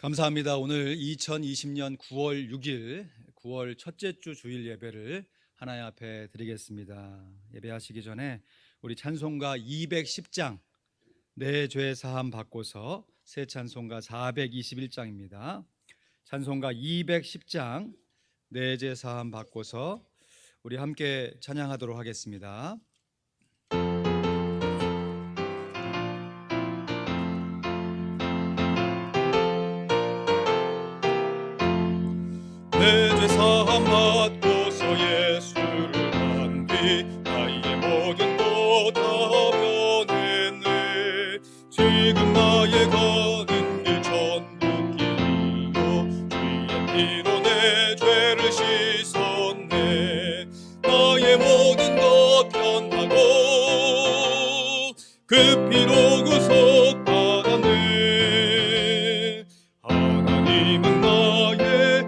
감사합니다. 오늘 2020년 9월 6일 9월 첫째 주 주일 예배를 하나님 앞에 드리겠습니다. 예배하시기 전에 우리 찬송가 210장 내 죄 사함 받고서 새 찬송가 421장입니다. 찬송가 210장 내 죄 사함 받고서 우리 함께 찬양하도록 하겠습니다. 내 죄 사함 받고서 예수를 안 뒤 나의 모든 것 다 변했네. 지금 나의 가는 길 천국 길이요 주의 피로 내 죄를 씻었네. 나의 모든 것 변하고 그 피로 구속받았네. 하나님은 나의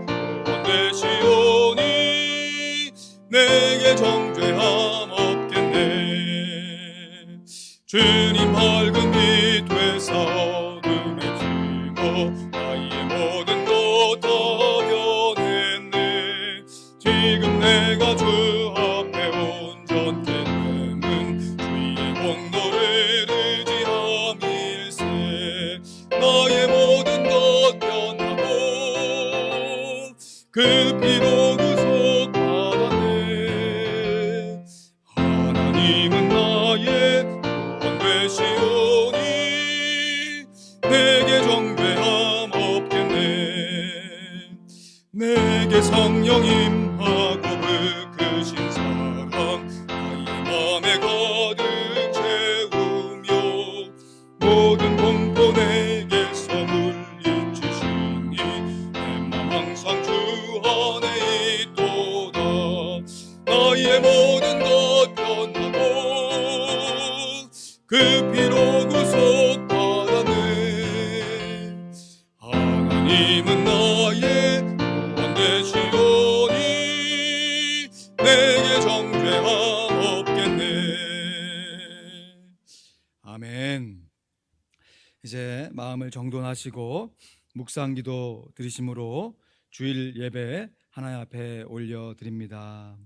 내게 정죄함 없겠네. 주님 밝은 빛 되사 어둠에 지고 나의 모든 것 다 변했네. 지금 내가 주 앞에 온전케 되는 주의 공로를 의지함일세. 나의 모든 것 변하고 그 피로 구속받았네. 하나님은 나의 구원 되시오니 내게 정죄함 없겠네. 내게 성령 임하고 베푸신 사랑 나의 맘에 가득 채우며 모든 공포 내게서 물리치시니 내 맘 항상 주 안에 있도다. 나의 모든 것 변하고 그 피로 구속받았네. 하나님은 나의 구원 되시오니 내게 정죄함 없겠네. 아멘. 이제 마음을 정돈하시고 묵상기도 드리심으로 주일 예배 하나님 앞에 올려드립니다.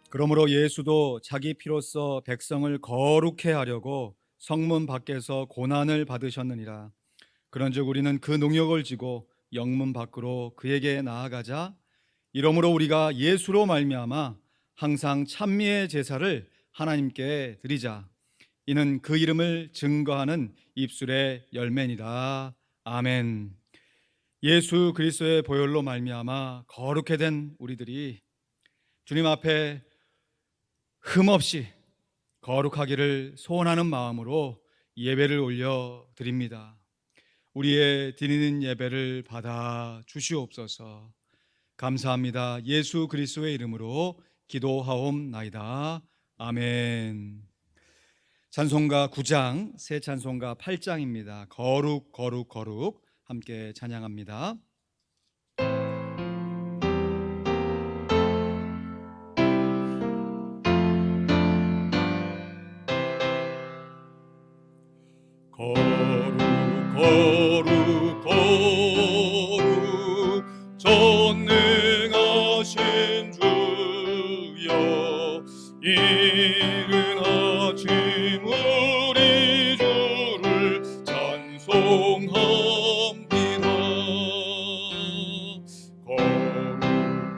그러므로 예수도 자기 피로써 백성을 거룩해 하려고 성문 밖에서 고난을 받으셨느니라. 그런즉 우리는 그 능력을 지고 영문 밖으로 그에게 나아가자. 이러므로 우리가 예수로 말미암아 항상 찬미의 제사를 하나님께 드리자. 이는 그 이름을 증거하는 입술의 열매니라. 아멘. 예수 그리스도의 보혈로 말미암아 거룩해 된 우리들이 주님 앞에 흠없이 거룩하기를 소원하는 마음으로 예배를 올려드립니다. 우리의 드리는 예배를 받아 주시옵소서. 감사합니다. 예수 그리스도의 이름으로 기도하옵나이다. 아멘. 찬송가 9장, 새 찬송가 8장입니다. 거룩 거룩 거룩 함께 찬양합니다. 거룩 거룩 거룩 전능하신 주여, 이른 아침 우리 주를 찬송합니다. 거룩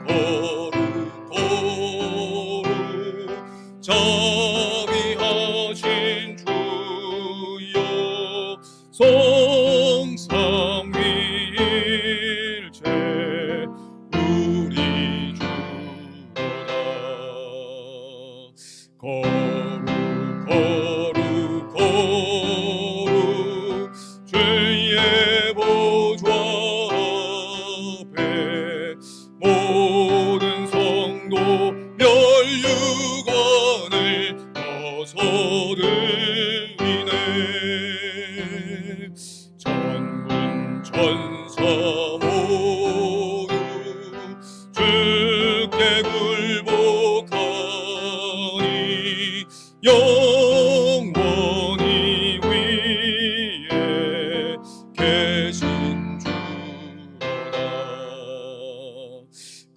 거룩 거룩 자비하신 주여, 성삼위일체 우리 주로다. 거룩 거룩 거룩 주의 원사 모두 주께 굴복하니 영원히 위에 계신 주라.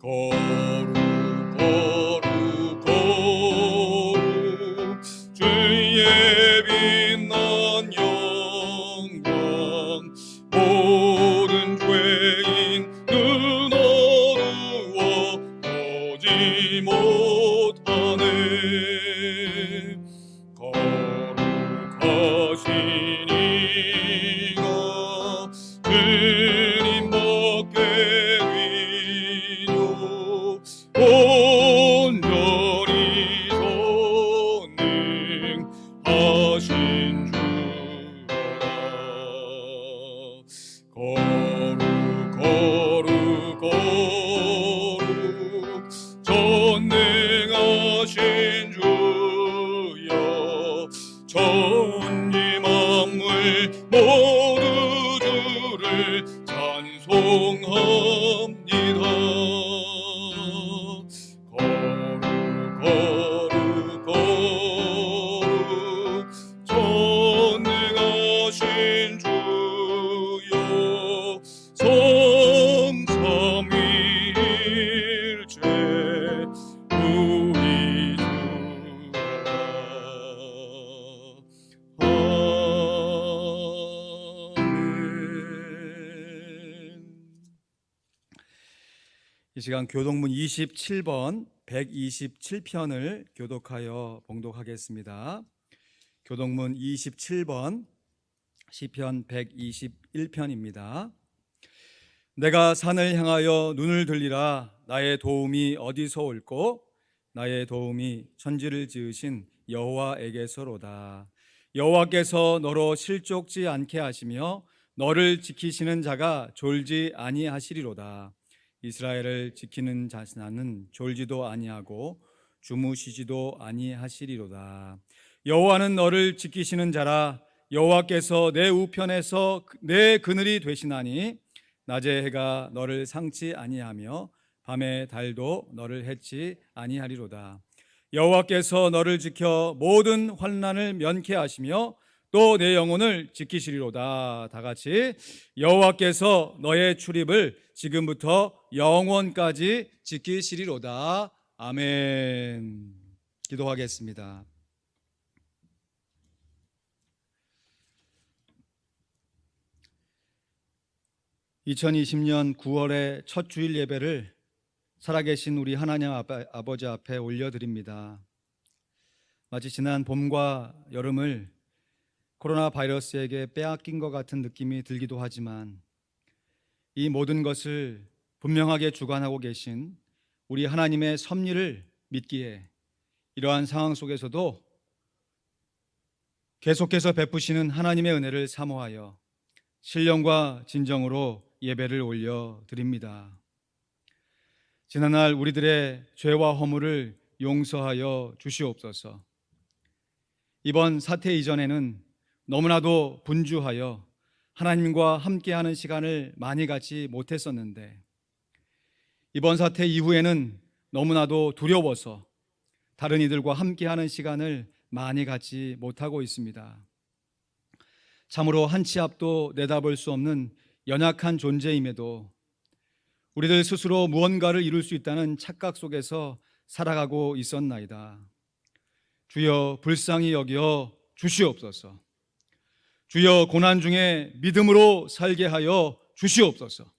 거룩 거룩 거룩 주의 빛난 영광. 모든 죄인 눈 어두워 보지 못하네. 거룩하신 이가 주님 밖에 위요 온전히 전능하신 주라. 거룩 거룩 거룩 전능하신 주여 천지 만물 모두 주를 찬송합니다. 거룩 거룩 전능하신 주여 성삼위일체 우리 주라. 아멘. 이 시간 교동문 27번 127편을 교독하여 봉독하겠습니다. 교동문 27번 시편 121편입니다. 내가 산을 향하여 눈을 들리라. 나의 도움이 어디서 올꼬? 나의 도움이 천지를 지으신 여호와에게서로다. 여호와께서 너로 실족지 않게 하시며 너를 지키시는 자가 졸지 아니하시리로다. 이스라엘을 지키는 자는 졸지도 아니하고 주무시지도 아니하시리로다. 여호와는 너를 지키시는 자라. 여호와께서 내 우편에서 내 그늘이 되시나니 낮에 해가 너를 상치 아니하며 밤에 달도 너를 해치 아니하리로다. 여호와께서 너를 지켜 모든 환난을 면케 하시며 또 내 영혼을 지키시리로다. 다 같이 여호와께서 너의 출입을 지금부터 영원까지 지키시리로다. 아멘. 기도하겠습니다. (2020년 9월의) 첫 주일 예배를 살아계신 우리 하나님 아버지 앞에 올려드립니다. 마치 지난 봄과 여름을 코로나 바이러스에게 빼앗긴 것 같은 느낌이 들기도 하지만 이 모든 것을 분명하게 주관하고 계신 우리 하나님의 섭리를 믿기에 이러한 상황 속에서도 계속해서 베푸시는 하나님의 은혜를 사모하여 신령과 진정으로 예배를 올려드립니다. 지난날 우리들의 죄와 허물을 용서하여 주시옵소서. 이번 사태 이전에는 너무나도 분주하여 하나님과 함께하는 시간을 많이 갖지 못했었는데 이번 사태 이후에는 너무나도 두려워서 다른 이들과 함께하는 시간을 많이 갖지 못하고 있습니다. 참으로 한 치 앞도 내다볼 수 없는 연약한 존재임에도 우리들 스스로 무언가를 이룰 수 있다는 착각 속에서 살아가고 있었나이다. 주여 불쌍히 여겨 주시옵소서. 주여 고난 중에 믿음으로 살게 하여 주시옵소서.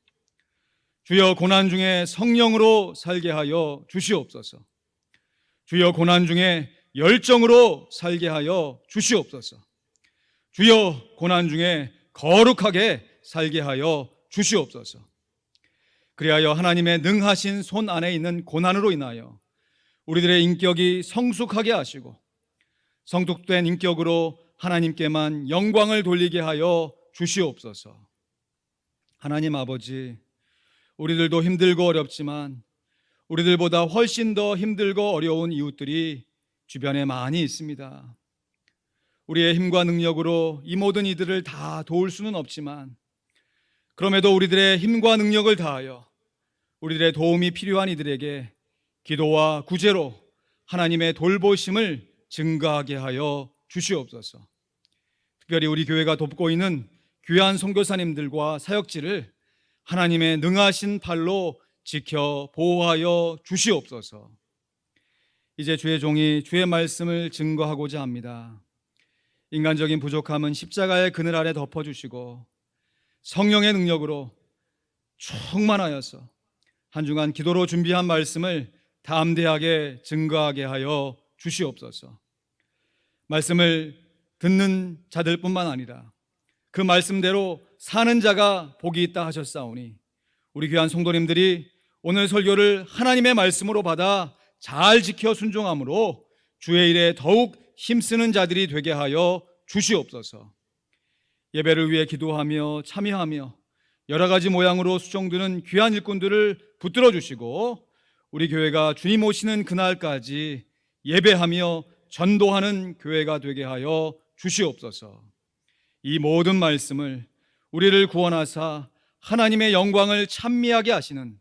주여 고난 중에 성령으로 살게 하여 주시옵소서. 주여 고난 중에 열정으로 살게 하여 주시옵소서. 주여 고난 중에 거룩하게 살게 하여 주시옵소서. 그리하여 하나님의 능하신 손 안에 있는 고난으로 인하여 우리들의 인격이 성숙하게 하시고 성숙된 인격으로 하나님께만 영광을 돌리게 하여 주시옵소서. 하나님 아버지, 우리들도 힘들고 어렵지만 우리들보다 훨씬 더 힘들고 어려운 이웃들이 주변에 많이 있습니다. 우리의 힘과 능력으로 이 모든 이들을 다 도울 수는 없지만 그럼에도 우리들의 힘과 능력을 다하여 우리들의 도움이 필요한 이들에게 기도와 구제로 하나님의 돌보심을 증가하게 하여 주시옵소서. 특별히 우리 교회가 돕고 있는 귀한 선교사님들과 사역지를 하나님의 능하신 팔로 지켜 보호하여 주시옵소서. 이제 주의 종이 주의 말씀을 증거하고자 합니다. 인간적인 부족함은 십자가의 그늘 아래 덮어주시고 성령의 능력으로 충만하여서 한 주간 기도로 준비한 말씀을 담대하게 증거하게 하여 주시옵소서. 말씀을 듣는 자들뿐만 아니라 그 말씀대로 사는 자가 복이 있다 하셨사오니 우리 귀한 성도님들이 오늘 설교를 하나님의 말씀으로 받아 잘 지켜 순종함으로 주의 일에 더욱 힘쓰는 자들이 되게 하여 주시옵소서. 예배를 위해 기도하며 참여하며 여러 가지 모양으로 수종드는 귀한 일꾼들을 붙들어 주시고 우리 교회가 주님 오시는 그날까지 예배하며 전도하는 교회가 되게 하여 주시옵소서. 이 모든 말씀을 우리를 구원하사 하나님의 영광을 찬미하게 하시는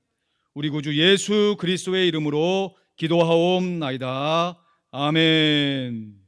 우리 구주 예수 그리스도의 이름으로 기도하옵나이다. 아멘.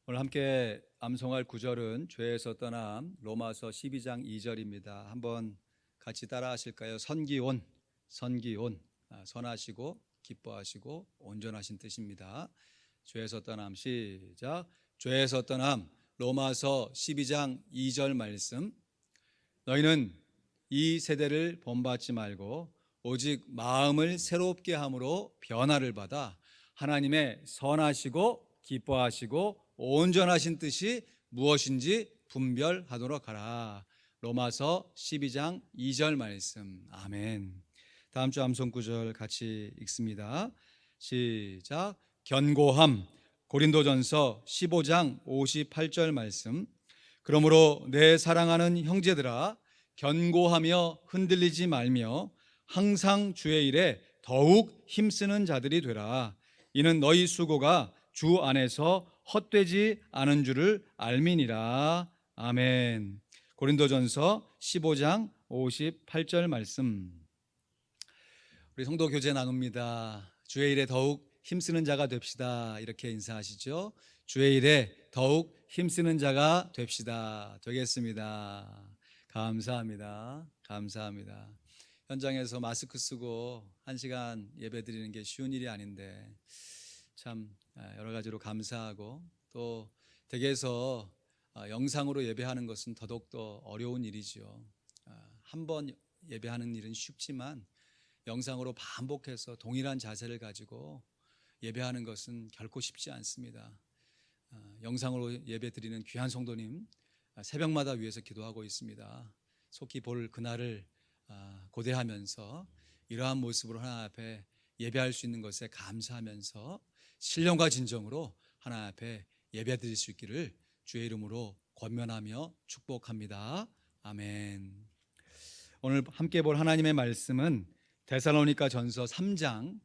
오늘 함께 암송할 구절은 죄에서 떠남 로마서 12장 2절입니다. 한번 같이 따라 하실까요? 선기온, 선기온, 선하시고 기뻐하시고 온전하신 뜻입니다. 죄에서 떠남, 시작. 죄에서 떠남, 로마서 12장 2절 말씀. 너희는 이 세대를 본받지 말고 오직 마음을 새롭게 함으로 변화를 받아 하나님의 선하시고 기뻐하시고 온전하신 뜻이 무엇인지 분별하도록 하라. 로마서 12장 2절 말씀. 아멘. 다음 주 암송 구절 같이 읽습니다. 시작. 견고함. 고린도전서 15장 58절 말씀. 그러므로 내 사랑하는 형제들아 견고하며 흔들리지 말며 항상 주의 일에 더욱 힘쓰는 자들이 되라. 이는 너희 수고가 주 안에서 헛되지 않은 줄을 알미니라. 아멘. 고린도전서 15장 58절 말씀. 우리 성도 교제 나눕니다. 주의 일에 더욱 힘쓰는 자가 됩시다. 이렇게 인사하시죠. 주의 일에 더욱 힘쓰는 자가 됩시다. 되겠습니다. 감사합니다. 감사합니다. 현장에서 마스크 쓰고 1시간 예배 드리는 게 쉬운 일이 아닌데 참 여러 가지로 감사하고 또 댁에서 영상으로 예배하는 것은 더더욱더 어려운 일이죠. 한 번 예배하는 일은 쉽지만 영상으로 반복해서 동일한 자세를 가지고 예배하는 것은 결코 쉽지 않습니다. 영상으로 예배 드리는 귀한 성도님 새벽마다 위해서 기도하고 있습니다. 속히 볼 그날을 고대하면서 이러한 모습으로 하나님 앞에 예배할 수 있는 것에 감사하면서 신령과 진정으로 하나님 앞에 예배 드릴 수 있기를 주의 이름으로 권면하며 축복합니다. 아멘. 오늘 함께 볼 하나님의 말씀은 데살로니가 전서 3장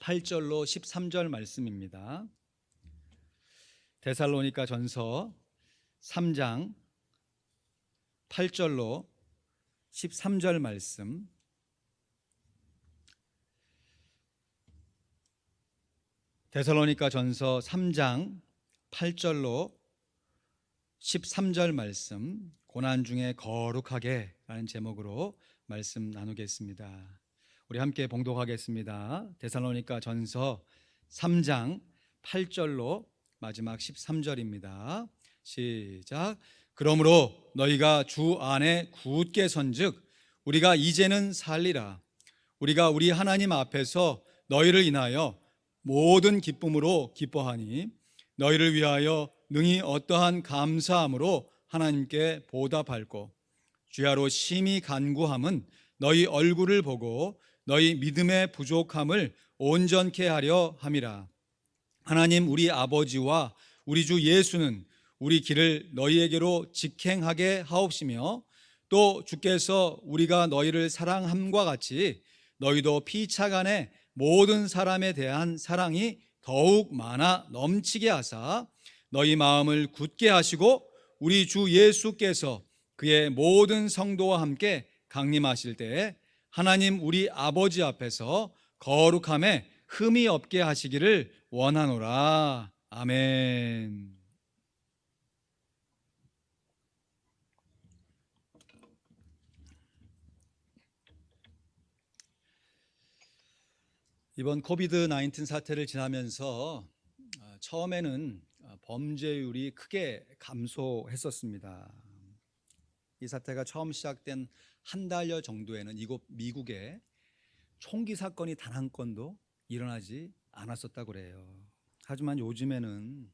8절로 13절 말씀입니다. 데살로니가 전서 3장 8절로 13절 말씀. 데살로니가 전서 3장 8절로 13절 말씀, 고난 중에 거룩하게 라는 제목으로 말씀 나누겠습니다. 우리 함께 봉독하겠습니다. 데살로니가 전서 3장 8절로 마지막 13절입니다. 시작. 그러므로 너희가 주 안에 굳게 선즉 우리가 이제는 살리라. 우리가 우리 하나님 앞에서 너희를 인하여 모든 기쁨으로 기뻐하니 너희를 위하여 능히 어떠한 감사함으로 하나님께 보답할고 주야로 심히 간구함은 너희 얼굴을 보고 너희 믿음의 부족함을 온전케 하려 함이라. 하나님 우리 아버지와 우리 주 예수는 우리 길을 너희에게로 직행하게 하옵시며 또 주께서 우리가 너희를 사랑함과 같이 너희도 피차간에 모든 사람에 대한 사랑이 더욱 많아 넘치게 하사 너희 마음을 굳게 하시고 우리 주 예수께서 그의 모든 성도와 함께 강림하실 때에 하나님 우리 아버지 앞에서 거룩함에 흠이 없게 하시기를 원하노라. 아멘. 이번 코비드 19 사태를 지나면서 처음에는 범죄율이 크게 감소했었습니다. 이 사태가 처음 시작된 한 달여 정도에는 이곳 미국에 총기 사건이 단 한 건도 일어나지 않았었다고 그래요. 하지만 요즘에는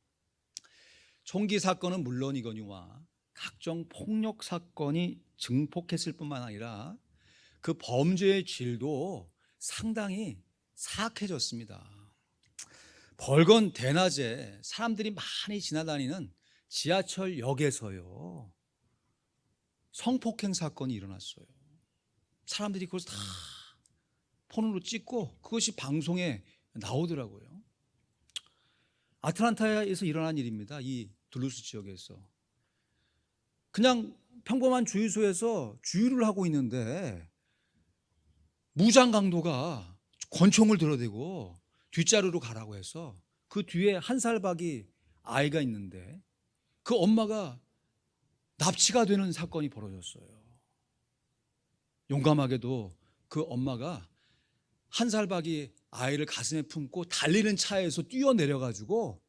총기 사건은 물론이거니와 각종 폭력 사건이 증폭했을 뿐만 아니라 그 범죄의 질도 상당히 사악해졌습니다. 벌건 대낮에 사람들이 많이 지나다니는 지하철역에서요 성폭행 사건이 일어났어요. 사람들이 그것을 다 폰으로 찍고 그것이 방송에 나오더라고요. 아틀란타에서 일어난 일입니다. 이 둘루스 지역에서 그냥 평범한 주유소에서 주유를 하고 있는데 무장 강도가 권총을 들어대고 뒷자루로 가라고 해서 그 뒤에 한 살박이 아이가 있는데 그 엄마가 납치가 되는 사건이 벌어졌어요. 용감하게도 그 엄마가 한 살박이 아이를 가슴에 품고 달리는 차에서 뛰어내려가지고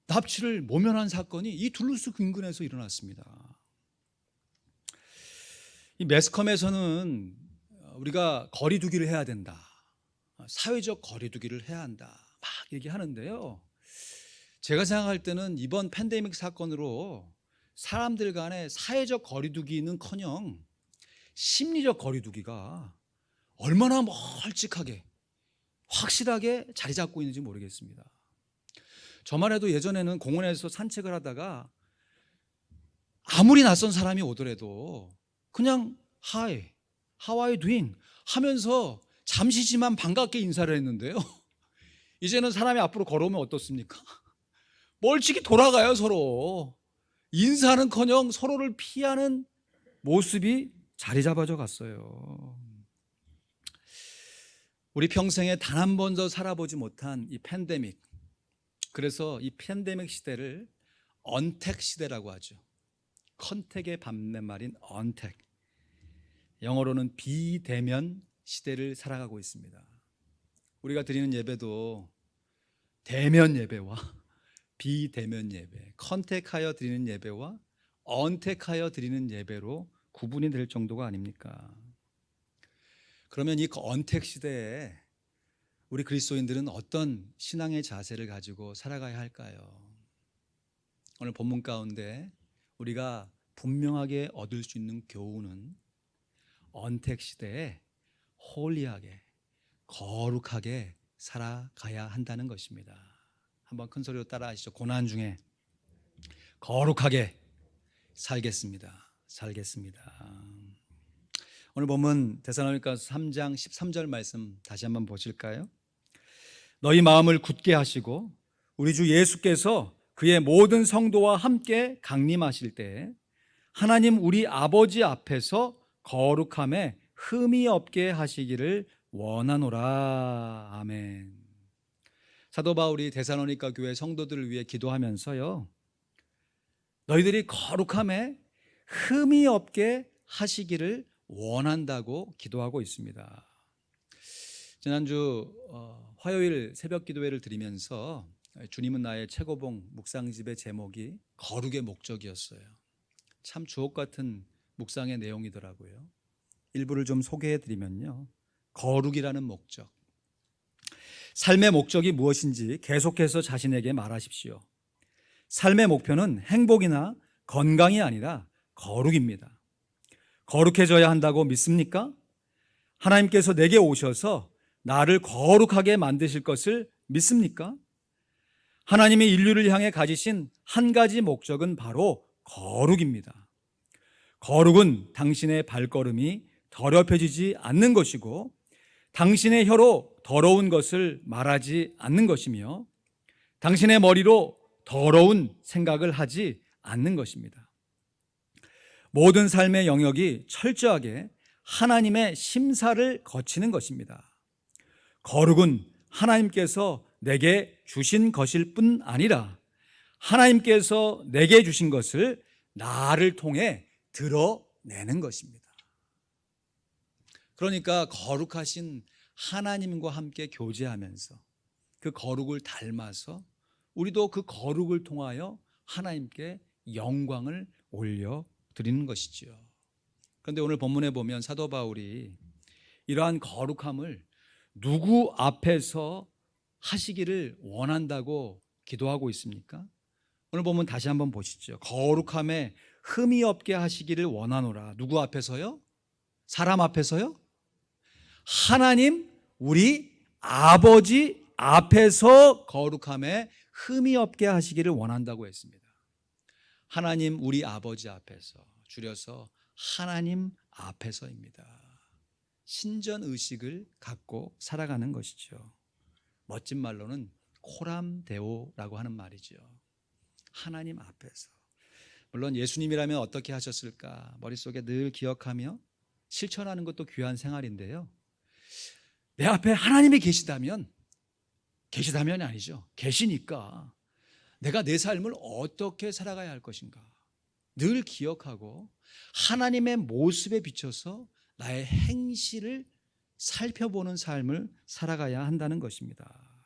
납치를 모면한 사건이 이 둘루스 근근에서 일어났습니다. 이 매스컴에서는 우리가 거리두기를 해야 된다, 사회적 거리두기를 해야 한다 막 얘기하는데요, 제가 생각할 때는 이번 팬데믹 사건으로 사람들 간의 사회적 거리두기는커녕 심리적 거리두기가 얼마나 멀찍하게 확실하게 자리 잡고 있는지 모르겠습니다. 저만 해도 예전에는 공원에서 산책을 하다가 아무리 낯선 사람이 오더라도 그냥 Hi, how are you doing? 하면서 잠시지만 반갑게 인사를 했는데요, 이제는 사람이 앞으로 걸어오면 어떻습니까? 멀찍이 돌아가요. 서로 인사는커녕 서로를 피하는 모습이 자리 잡아져 갔어요. 우리 평생에 단 한 번도 살아보지 못한 이 팬데믹, 그래서 이 팬데믹 시대를 언택 시대라고 하죠. 컨택의 반대말인 언택, 영어로는 비대면 시대를 살아가고 있습니다. 우리가 드리는 예배도 대면 예배와 비대면 예배, 컨택하여 드리는 예배와 언택하여 드리는 예배로 구분이 될 정도가 아닙니까? 그러면 이 언택 시대에 우리 그리스도인들은 어떤 신앙의 자세를 가지고 살아가야 할까요? 오늘 본문 가운데 우리가 분명하게 얻을 수 있는 교훈은 언택 시대에 홀리하게, 거룩하게 살아가야 한다는 것입니다. 한번 큰 소리로 따라하시죠. 고난 중에 거룩하게 살겠습니다. 오늘 본문 데살로니가서 3장 13절 말씀 다시 한번 보실까요? 너희 마음을 굳게 하시고 우리 주 예수께서 그의 모든 성도와 함께 강림하실 때 하나님 우리 아버지 앞에서 거룩함에 흠이 없게 하시기를 원하노라. 아멘. 사도 바울이 데살로니가 교회 성도들을 위해 기도하면서요, 너희들이 거룩함에 흠이 없게 하시기를 원한다고 기도하고 있습니다. 지난주 화요일 새벽 기도회를 드리면서 주님은 나의 최고봉 묵상집의 제목이 거룩의 목적이었어요. 참 주옥 같은 묵상의 내용이더라고요. 일부를 좀 소개해 드리면요, 거룩이라는 목적, 삶의 목적이 무엇인지 계속해서 자신에게 말하십시오. 삶의 목표는 행복이나 건강이 아니라 거룩입니다. 거룩해져야 한다고 믿습니까? 하나님께서 내게 오셔서 나를 거룩하게 만드실 것을 믿습니까? 하나님이 인류를 향해 가지신 한 가지 목적은 바로 거룩입니다. 거룩은 당신의 발걸음이 더럽혀지지 않는 것이고 당신의 혀로 더러운 것을 말하지 않는 것이며 당신의 머리로 더러운 생각을 하지 않는 것입니다. 모든 삶의 영역이 철저하게 하나님의 심사를 거치는 것입니다. 거룩은 하나님께서 내게 주신 것일 뿐 아니라 하나님께서 내게 주신 것을 나를 통해 드러내는 것입니다. 그러니까 거룩하신 하나님과 함께 교제하면서 그 거룩을 닮아서 우리도 그 거룩을 통하여 하나님께 영광을 올려드리는 것이지요. 그런데 오늘 본문에 보면 사도 바울이 이러한 거룩함을 누구 앞에서 하시기를 원한다고 기도하고 있습니까? 오늘 보면 다시 한번 보시죠. 거룩함에 흠이 없게 하시기를 원하노라. 누구 앞에서요? 사람 앞에서요? 하나님 우리 아버지 앞에서 거룩함에 흠이 없게 하시기를 원한다고 했습니다. 하나님 우리 아버지 앞에서, 줄여서 하나님 앞에서입니다. 신전의식을 갖고 살아가는 것이죠. 멋진 말로는 코람데오라고 하는 말이죠. 하나님 앞에서. 물론 예수님이라면 어떻게 하셨을까 머릿속에 늘 기억하며 실천하는 것도 귀한 생활인데요, 내 앞에 하나님이 계시다면이 아니죠. 계시니까 내가 내 삶을 어떻게 살아가야 할 것인가 늘 기억하고 하나님의 모습에 비춰서 나의 행실을 살펴보는 삶을 살아가야 한다는 것입니다.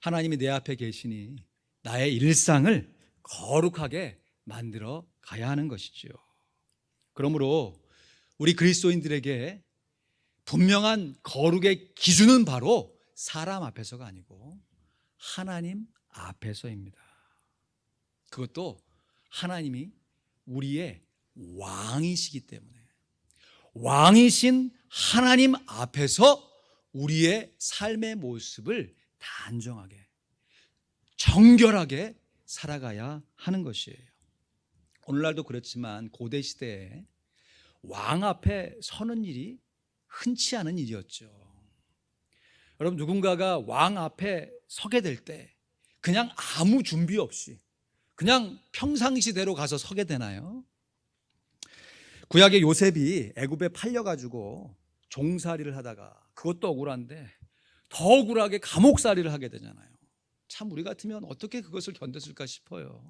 하나님이 내 앞에 계시니 나의 일상을 거룩하게 만들어 가야 하는 것이죠. 그러므로 우리 그리스도인들에게 분명한 거룩의 기준은 바로 사람 앞에서가 아니고 하나님 앞에서입니다. 그것도 하나님이 우리의 왕이시기 때문에 왕이신 하나님 앞에서 우리의 삶의 모습을 단정하게 정결하게 살아가야 하는 것이에요. 오늘날도 그렇지만 고대 시대에 왕 앞에 서는 일이 흔치 않은 일이었죠. 여러분, 누군가가 왕 앞에 서게 될 때 그냥 아무 준비 없이 그냥 평상시대로 가서 서게 되나요? 구약의 요셉이 애굽에 팔려가지고 종살이를 하다가 그것도 억울한데 더 억울하게 감옥살이를 하게 되잖아요. 참 우리 같으면 어떻게 그것을 견뎠을까 싶어요.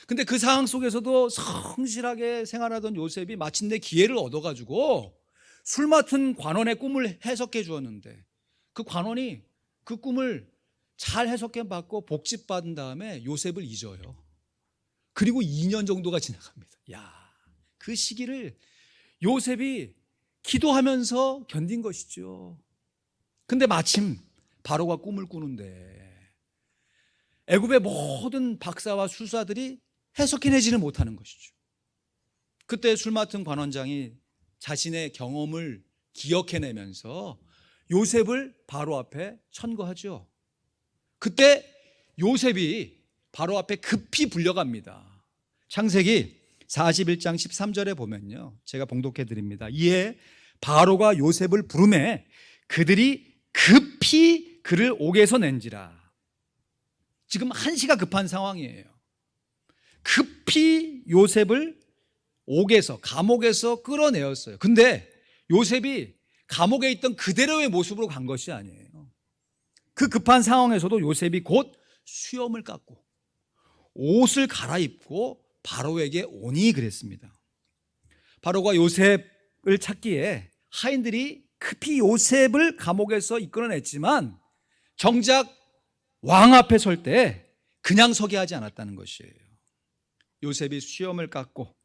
근데 그 상황 속에서도 성실하게 생활하던 요셉이 마침내 기회를 얻어가지고 술 맡은 관원의 꿈을 해석해 주었는데 그 관원이 그 꿈을 잘 해석해 받고 복직받은 다음에 요셉을 잊어요. 그리고 2년 정도가 지나갑니다. 그 시기를 요셉이 기도하면서 견딘 것이죠. 근데 마침 바로가 꿈을 꾸는데 애굽의 모든 박사와 수사들이 해석해내지는 못하는 것이죠. 그때 술 맡은 관원장이 자신의 경험을 기억해내면서 요셉을 바로 앞에 천거하죠. 그때 요셉이 바로 앞에 급히 불려갑니다. 창세기 41장 13절에 보면요, 제가 봉독해 드립니다. 이에 바로가 요셉을 부르매 그들이 급히 그를 옥에서 낸지라. 지금 한시가 급한 상황이에요. 급히 요셉을 옥에서, 감옥에서 끌어내었어요. 근데 요셉이 감옥에 있던 그대로의 모습으로 간 것이 아니에요. 그 급한 상황에서도 요셉이 곧 수염을 깎고 옷을 갈아입고 바로에게 오니 그랬습니다. 바로가 요셉을 찾기에 하인들이 급히 요셉을 감옥에서 이끌어냈지만 정작 왕 앞에 설 때 그냥 서게 하지 않았다는 것이에요. 요셉이 수염을 깎고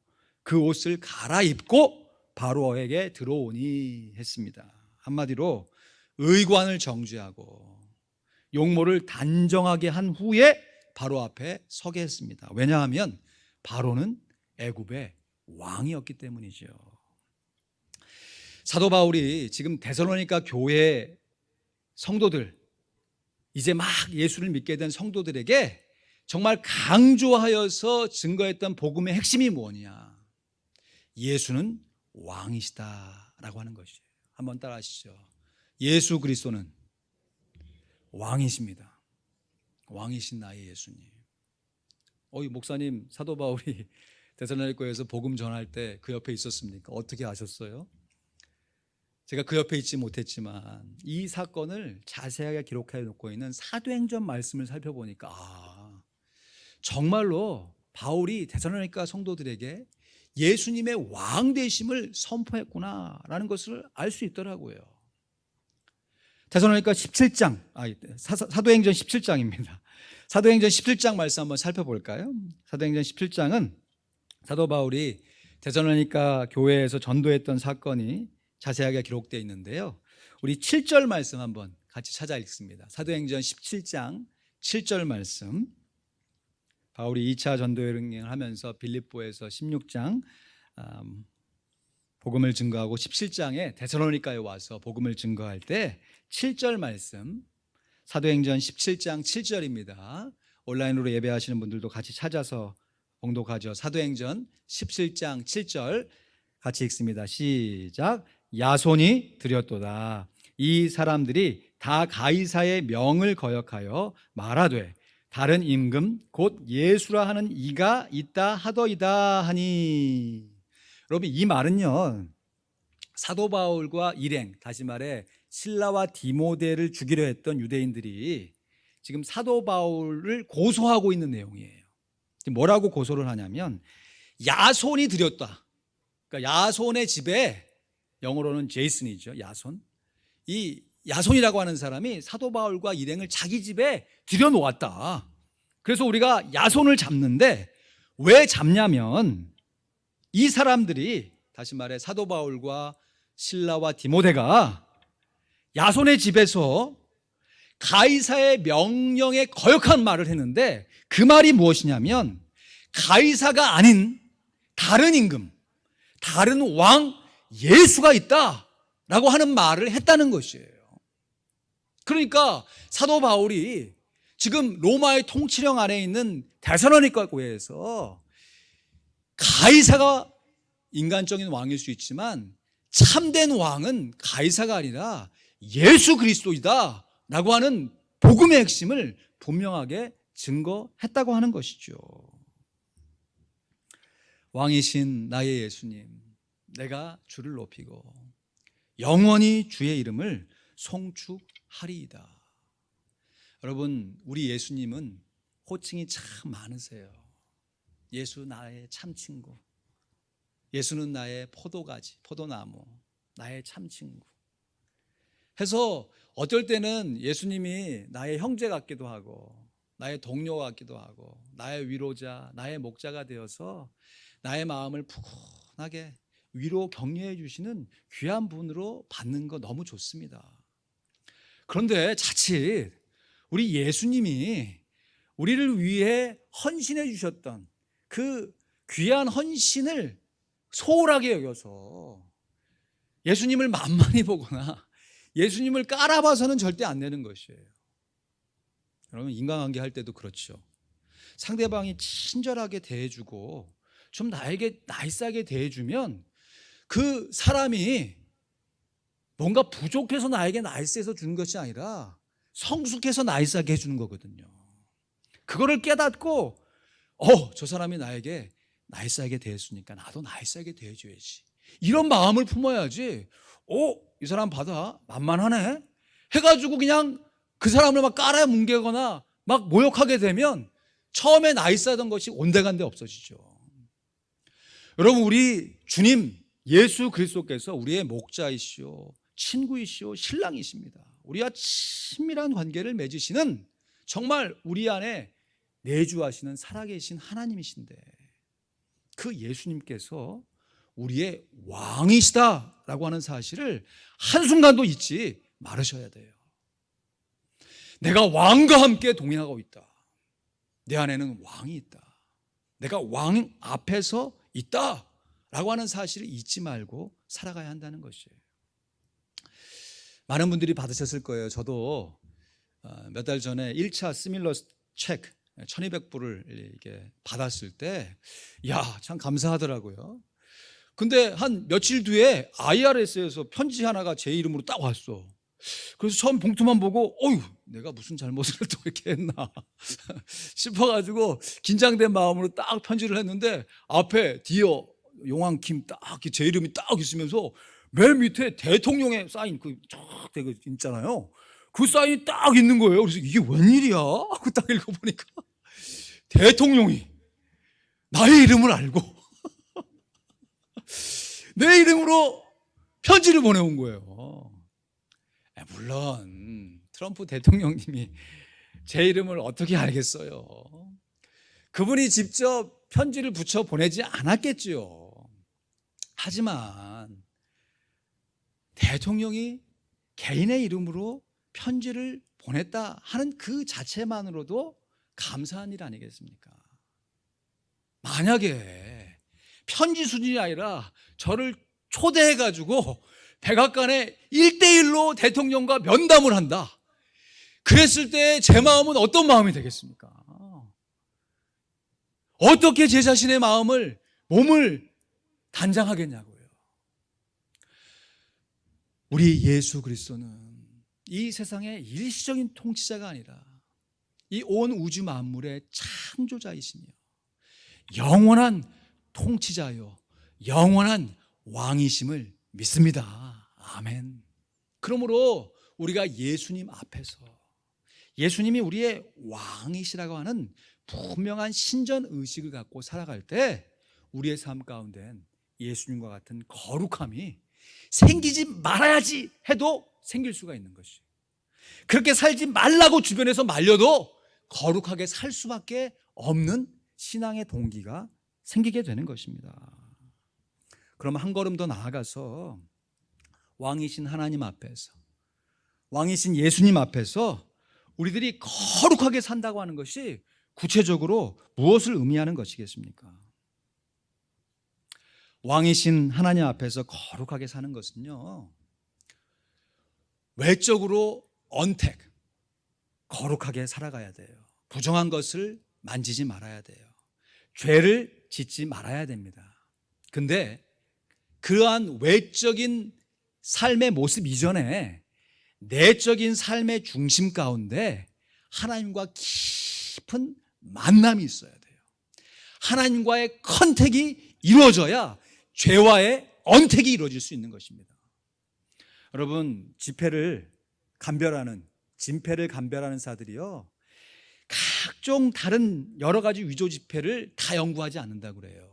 그 옷을 갈아입고 바로에게 들어오니 했습니다. 한마디로 의관을 정죄하고 용모를 단정하게 한 후에 바로 앞에 서게 했습니다. 왜냐하면 바로는 애굽의 왕이었기 때문이죠. 사도 바울이 지금 데살로니가 교회 성도들, 이제 막 예수를 믿게 된 성도들에게 정말 강조하여서 증거했던 복음의 핵심이 뭐냐? 예수는 왕이시다라고 하는 것이에요. 한번 따라 하시죠. 예수 그리스도는 왕이십니다. 왕이신 나의 예수님. 목사님, 사도 바울이 데살로니가에서 복음 전할 때 그 옆에 있었습니까? 어떻게 아셨어요? 제가 그 옆에 있지 못했지만 이 사건을 자세하게 기록해 놓고 있는 사도행전 말씀을 살펴보니까 정말로 바울이 데살로니가 성도들에게 예수님의 왕 되심을 선포했구나라는 것을 알 수 있더라고요. 데살로니가 17장, 사도행전 17장입니다. 사도행전 17장 말씀 한번 살펴볼까요? 사도행전 17장은 사도 바울이 데살로니가 교회에서 전도했던 사건이 자세하게 기록되어 있는데요. 우리 7절 말씀 한번 같이 찾아 읽습니다. 사도행전 17장 7절 말씀. 바울이 2차 전도 여행을 하면서 빌립보에서 16장 복음을 증거하고 17장에 데살로니가에 와서 복음을 증거할 때 7절 말씀, 사도행전 17장 7절입니다. 온라인으로 예배하시는 분들도 같이 찾아서 봉독하죠. 사도행전 17장 7절 같이 읽습니다. 시작. 야손이 드렸도다. 이 사람들이 다 가이사의 명을 거역하여 말하되 다른 임금 곧 예수라 하는 이가 있다 하더이다 하니. 여러분, 이 말은요, 사도 바울과 일행, 다시 말해 실라와 디모데를 죽이려 했던 유대인들이 지금 사도 바울을 고소하고 있는 내용이에요. 뭐라고 고소를 하냐면 야손이 드렸다. 그러니까 야손의 집에, 영어로는 제이슨이죠, 야손. 이 야손이라고 하는 사람이 사도 바울과 일행을 자기 집에 들여놓았다. 그래서 우리가 야손을 잡는데 왜 잡냐면 이 사람들이, 다시 말해 사도 바울과 실라와 디모데가 야손의 집에서 가이사의 명령에 거역한 말을 했는데 그 말이 무엇이냐면 가이사가 아닌 다른 임금, 다른 왕 예수가 있다라고 하는 말을 했다는 것이에요. 그러니까 사도 바울이 지금 로마의 통치령 아래 있는 데살로니가 교회에서 가이사가 인간적인 왕일 수 있지만 참된 왕은 가이사가 아니라 예수 그리스도이다 라고 하는 복음의 핵심을 분명하게 증거했다고 하는 것이죠. 왕이신 나의 예수님, 내가 주를 높이고 영원히 주의 이름을 송축하리이다. 여러분, 우리 예수님은 호칭이 참 많으세요. 예수 나의 참친구, 예수는 나의 포도가지, 포도나무, 나의 참친구 해서 어떨 때는 예수님이 나의 형제 같기도 하고 나의 동료 같기도 하고 나의 위로자, 나의 목자가 되어서 나의 마음을 푸근하게 위로 격려해 주시는 귀한 분으로 받는 거 너무 좋습니다. 그런데 자칫 우리 예수님이 우리를 위해 헌신해 주셨던 그 귀한 헌신을 소홀하게 여겨서 예수님을 만만히 보거나 예수님을 깔아봐서는 절대 안 되는 것이에요. 여러분, 인간관계 할 때도 그렇죠. 상대방이 친절하게 대해주고 좀 나에게 나이스하게 대해주면 그 사람이 뭔가 부족해서 나에게 나이스해서 주는 것이 아니라 성숙해서 나이스하게 해주는 거거든요. 그거를 깨닫고 저 사람이 나에게 나이스하게 대했으니까 나도 나이스하게 대해줘야지, 이런 마음을 품어야지. 이 사람 받아 만만하네 해가지고 그냥 그 사람을 막 깔아뭉개거나 막 모욕하게 되면 처음에 나이스하던 것이 온데간데 없어지죠. 여러분, 우리 주님 예수 그리스도께서 우리의 목자이시오, 친구이시오, 신랑이십니다. 우리와 친밀한 관계를 맺으시는 정말 우리 안에 내주하시는 살아계신 하나님이신데 그 예수님께서 우리의 왕이시다라고 하는 사실을 한순간도 잊지 말으셔야 돼요. 내가 왕과 함께 동행하고 있다. 내 안에는 왕이 있다. 내가 왕 앞에서 있다라고 하는 사실을 잊지 말고 살아가야 한다는 것이에요. 많은 분들이 받으셨을 거예요. 저도 몇 달 전에 1차 스밀러스 체크 1200불을 이게 받았을 때 참 감사하더라고요. 근데 한 며칠 뒤에 IRS에서 편지 하나가 제 이름으로 딱 왔어. 그래서 처음 봉투만 보고 어휴, 내가 무슨 잘못을 또 이렇게 했나 싶어가지고 긴장된 마음으로 딱 편지를 했는데 앞에 디어 용왕킴 딱 제 이름이 딱 있으면서 맨 밑에 대통령의 사인 쫙 되고 있잖아요. 그 사인이 딱 있는 거예요. 그래서 이게 웬일이야 하고 딱 읽어보니까 대통령이 나의 이름을 알고 내 이름으로 편지를 보내온 거예요. 물론 트럼프 대통령님이 제 이름을 어떻게 알겠어요? 그분이 직접 편지를 붙여 보내지 않았겠지요. 하지만 대통령이 개인의 이름으로 편지를 보냈다 하는 그 자체만으로도 감사한 일 아니겠습니까? 만약에 편지 수준이 아니라 저를 초대해가지고 백악관에 1대1로 대통령과 면담을 한다. 그랬을 때 제 마음은 어떤 마음이 되겠습니까? 어떻게 제 자신의 몸을 단장하겠냐고요. 우리 예수 그리스도는 이 세상의 일시적인 통치자가 아니라 이 온 우주 만물의 창조자이시며 영원한 통치자요 영원한 왕이심을 믿습니다. 아멘. 그러므로 우리가 예수님 앞에서 예수님이 우리의 왕이시라고 하는 분명한 신전 의식을 갖고 살아갈 때 우리의 삶 가운데는 예수님과 같은 거룩함이 생기지 말아야지 해도 생길 수가 있는 것이, 그렇게 살지 말라고 주변에서 말려도 거룩하게 살 수밖에 없는 신앙의 동기가 생기게 되는 것입니다. 그럼 한 걸음 더 나아가서 왕이신 하나님 앞에서, 왕이신 예수님 앞에서 우리들이 거룩하게 산다고 하는 것이 구체적으로 무엇을 의미하는 것이겠습니까? 왕이신 하나님 앞에서 거룩하게 사는 것은요, 외적으로 언택, 거룩하게 살아가야 돼요. 부정한 것을 만지지 말아야 돼요. 죄를 짓지 말아야 됩니다. 근데 그러한 외적인 삶의 모습 이전에 내적인 삶의 중심 가운데 하나님과 깊은 만남이 있어야 돼요. 하나님과의 컨택이 이루어져야 죄와의 언택이 이루어질 수 있는 것입니다. 여러분, 진패를 감별하는 자들이요, 각종 다른 여러 가지 위조 지폐를 다 연구하지 않는다고 그래요.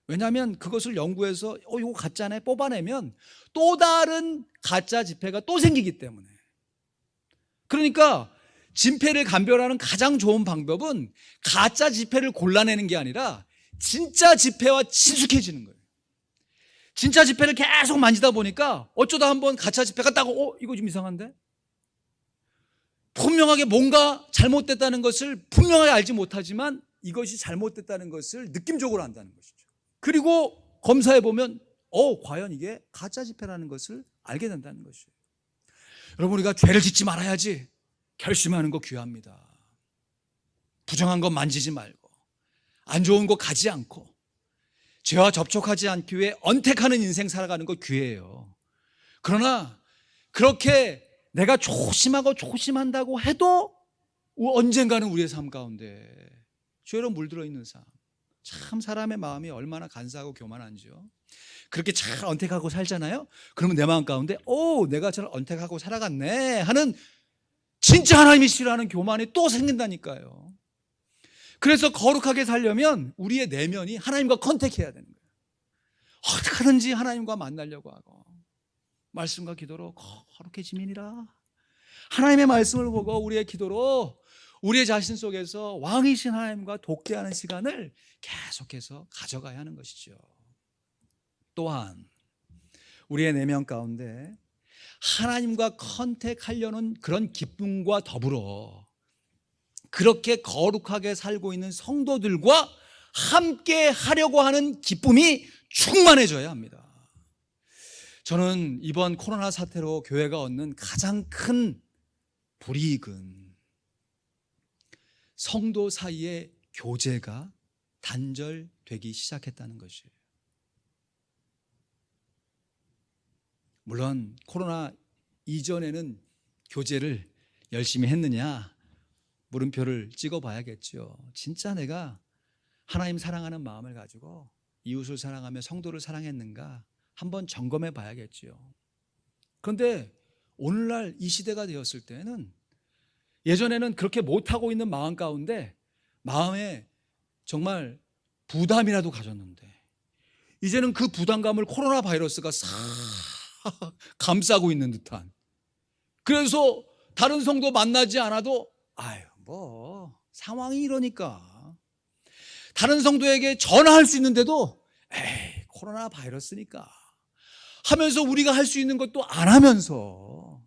왜냐하면 그것을 연구해서 이거 가짜네 뽑아내면 또 다른 가짜 지폐가 또 생기기 때문에. 그러니까 진패를 감별하는 가장 좋은 방법은 가짜 지폐를 골라내는 게 아니라 진짜 지폐와 친숙해지는 거예요. 진짜 지폐를 계속 만지다 보니까 어쩌다 한번 가짜 지폐가 딱 이거 좀 이상한데? 분명하게 뭔가 잘못됐다는 것을 분명하게 알지 못하지만 이것이 잘못됐다는 것을 느낌적으로 안다는 것이죠. 그리고 검사해 보면 과연 이게 가짜 지폐라는 것을 알게 된다는 것이에요. 여러분, 우리가 죄를 짓지 말아야지 결심하는 거 귀합니다. 부정한 거 만지지 말고 안 좋은 거 가지 않고 죄와 접촉하지 않기 위해 언택하는 인생 살아가는 거 귀해요. 그러나 그렇게 내가 조심한다고 해도 언젠가는 우리의 삶 가운데 죄로 물들어 있는 삶, 참 사람의 마음이 얼마나 간사하고 교만한지요. 그렇게 잘 언택하고 살잖아요. 그러면 내 마음 가운데 내가 잘 언택하고 살아갔네 하는 진짜 하나님이 싫어하는 교만이 또 생긴다니까요. 그래서 거룩하게 살려면 우리의 내면이 하나님과 컨택해야 되는 거예요. 어떻게 하든지 하나님과 만나려고 하고 말씀과 기도로 거룩해지민이라, 하나님의 말씀을 보고 우리의 기도로 우리의 자신 속에서 왕이신 하나님과 독대하는 시간을 계속해서 가져가야 하는 것이죠. 또한 우리의 내면 가운데 하나님과 컨택하려는 그런 기쁨과 더불어 그렇게 거룩하게 살고 있는 성도들과 함께 하려고 하는 기쁨이 충만해져야 합니다. 저는 이번 코로나 사태로 교회가 얻는 가장 큰 불이익은 성도 사이의 교제가 단절되기 시작했다는 것이에요. 물론 코로나 이전에는 교제를 열심히 했느냐 물음표를 찍어봐야겠죠. 진짜 내가 하나님 사랑하는 마음을 가지고 이웃을 사랑하며 성도를 사랑했는가 한번 점검해 봐야겠죠. 그런데 오늘날 이 시대가 되었을 때는 예전에는 그렇게 못하고 있는 마음 가운데 마음에 정말 부담이라도 가졌는데 이제는 그 부담감을 코로나 바이러스가 싹 감싸고 있는 듯한, 그래서 다른 성도 만나지 않아도 상황이 이러니까 다른 성도에게 전화할 수 있는데도 에이 코로나 바이러스니까 하면서 우리가 할 수 있는 것도 안 하면서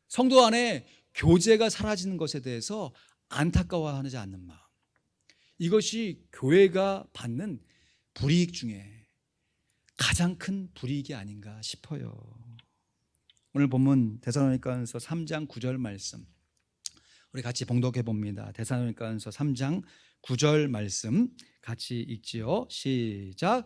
성도 안에 교제가 사라지는 것에 대해서 안타까워하지 않는 마음, 이것이 교회가 받는 불이익 중에 가장 큰 불이익이 아닌가 싶어요. 오늘 본문 데살로니가전서 3장 9절 말씀 우리 같이 봉독해 봅니다. 데살로니가전서 3장 9절 말씀 같이 읽지요. 시작.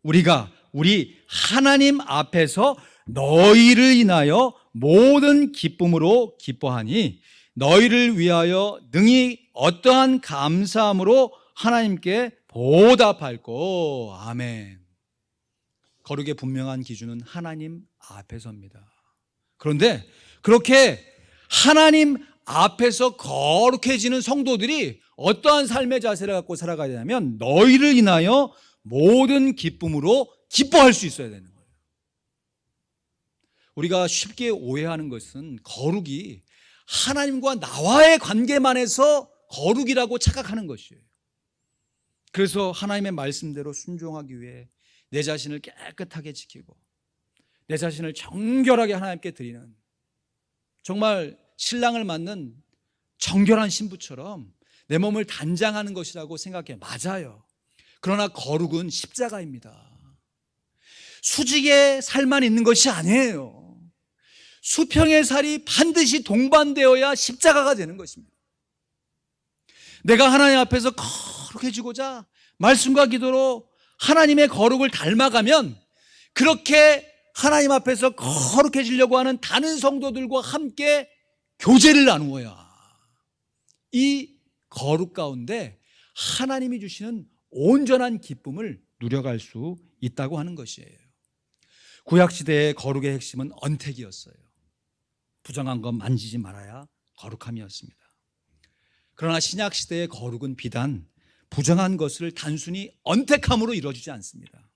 우리가 우리 하나님 앞에서 너희를 인하여 모든 기쁨으로 기뻐하니 너희를 위하여 능히 어떠한 감사함으로 하나님께 보답할꼬. 아멘. 거룩의 분명한 기준은 하나님 앞에서입니다. 그런데 그렇게 하나님 앞에서 거룩해지는 성도들이 어떠한 삶의 자세를 갖고 살아가야 되냐면 너희를 인하여 모든 기쁨으로 기뻐할 수 있어야 되는 거예요. 우리가 쉽게 오해하는 것은 거룩이 하나님과 나와의 관계만 해서 거룩이라고 착각하는 것이에요. 그래서 하나님의 말씀대로 순종하기 위해 내 자신을 깨끗하게 지키고 내 자신을 정결하게 하나님께 드리는, 정말 신랑을 맞는 정결한 신부처럼 내 몸을 단장하는 것이라고 생각해. 맞아요. 그러나 거룩은 십자가입니다. 수직의 살만 있는 것이 아니에요. 수평의 살이 반드시 동반되어야 십자가가 되는 것입니다. 내가 하나님 앞에서 거룩해지고자 말씀과 기도로 하나님의 거룩을 닮아가면 그렇게 하나님 앞에서 거룩해지려고 하는 다른 성도들과 함께 교제를 나누어야 이 거룩 가운데 하나님이 주시는 온전한 기쁨을 누려갈 수 있다고 하는 것이에요. 구약시대의 거룩의 핵심은 언택이었어요. 부정한 것 만지지 말아야 거룩함이었습니다. 그러나 신약시대의 거룩은 비단 부정한 것을 단순히 언택함으로 이루어지지 않습니다.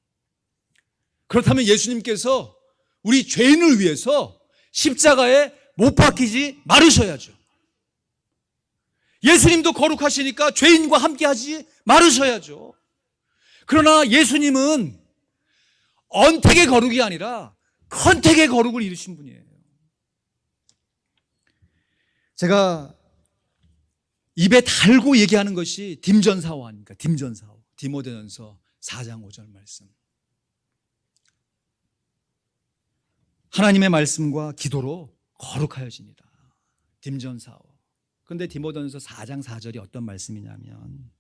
그렇다면 예수님께서 우리 죄인을 위해서 십자가에 못 박히지 말으셔야죠. 예수님도 거룩하시니까 죄인과 함께 하지 말으셔야죠. 그러나 예수님은 언택의 거룩이 아니라 컨택의 거룩을 이루신 분이에요. 제가 입에 달고 얘기하는 것이 딤전사호 아닙니까? 딤전사호. 디모데전서 4장 5절 말씀. 하나님의 말씀과 기도로 거룩하여집니다. 딤전사호. 그런데 디모데전서 4장 4절이 어떤 말씀이냐면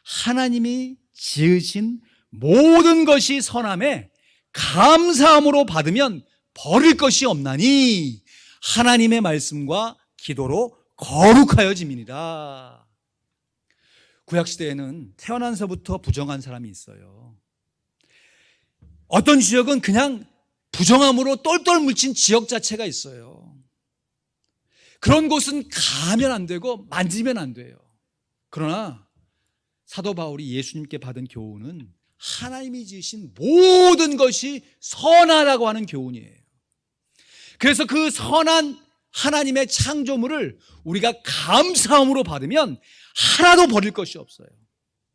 하나님이 지으신 모든 것이 선함에 감사함으로 받으면 버릴 것이 없나니 하나님의 말씀과 기도로 거룩하여짐이니라. 구약시대에는 태어나서부터 부정한 사람이 있어요. 어떤 지역은 그냥 부정함으로 똘똘 묻힌 지역 자체가 있어요. 그런 곳은 가면 안 되고 만지면 안 돼요. 그러나 사도 바울이 예수님께 받은 교훈은 하나님이 지으신 모든 것이 선하다고 하는 교훈이에요. 그래서 그 선한 하나님의 창조물을 우리가 감사함으로 받으면 하나도 버릴 것이 없어요.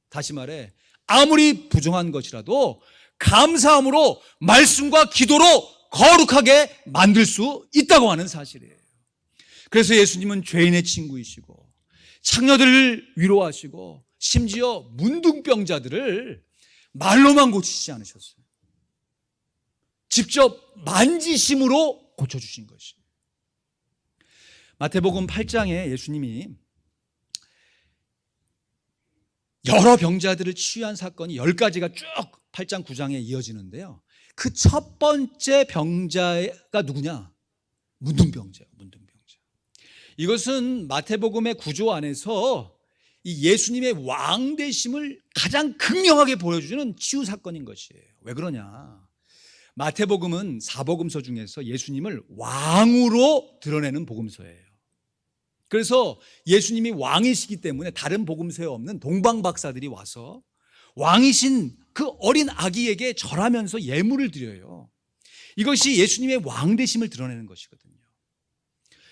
다시 말해 아무리 부정한 것이라도 감사함으로 말씀과 기도로 거룩하게 만들 수 있다고 하는 사실이에요. 그래서 예수님은 죄인의 친구이시고 창녀들을 위로하시고 심지어 문둥병자들을 말로만 고치지 않으셨어요. 직접 만지심으로 고쳐주신 것이에요. 마태복음 8장에 예수님이 여러 병자들을 치유한 사건이 10가지가 쭉 8장 9장에 이어지는데요. 그 첫 번째 병자가 누구냐? 문둥병자예요. 문둥병자. 이것은 마태복음의 구조 안에서 이 예수님의 왕되심을 가장 극명하게 보여주는 치유 사건인 것이에요. 왜 그러냐? 마태복음은 사복음서 중에서 예수님을 왕으로 드러내는 복음서예요. 그래서 예수님이 왕이시기 때문에 다른 복음서에 없는 동방박사들이 와서 왕이신 그 어린 아기에게 절하면서 예물을 드려요. 이것이 예수님의 왕되심을 드러내는 것이거든요.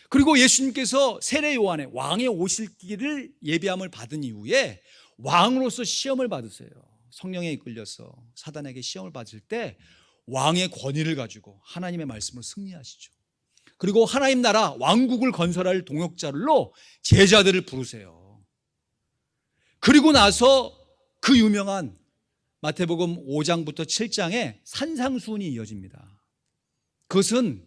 그리고 예수님께서 세례 요한의 왕의 오실 길을 예비함을 받은 이후에 왕으로서 시험을 받으세요. 성령에 이끌려서 사단에게 시험을 받을 때 왕의 권위를 가지고 하나님의 말씀으로 승리하시죠. 그리고 하나님 나라 왕국을 건설할 동역자로 제자들을 부르세요. 그리고 나서 그 유명한 마태복음 5장부터 7장에 산상수훈이 이어집니다. 그것은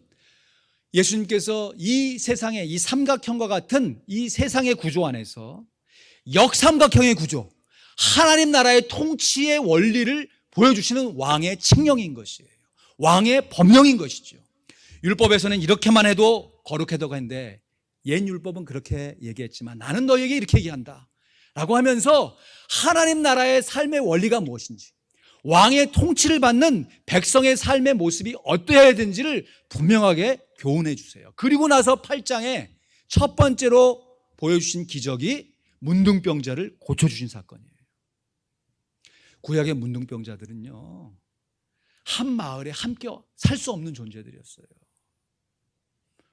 예수님께서 이 세상의 이 삼각형과 같은 이 세상의 구조 안에서 역삼각형의 구조, 하나님 나라의 통치의 원리를 보여주시는 왕의 칙령인 것이에요. 왕의 법령인 것이죠. 율법에서는 이렇게만 해도 거룩해도 하는데 옛 율법은 그렇게 얘기했지만 나는 너에게 이렇게 얘기한다 라고 하면서 하나님 나라의 삶의 원리가 무엇인지, 왕의 통치를 받는 백성의 삶의 모습이 어떠해야 되는지를 분명하게 교훈해 주세요. 그리고 나서 8장에 첫 번째로 보여주신 기적이 문둥병자를 고쳐주신 사건이에요. 구약의 문둥병자들은요, 한 마을에 함께 살 수 없는 존재들이었어요.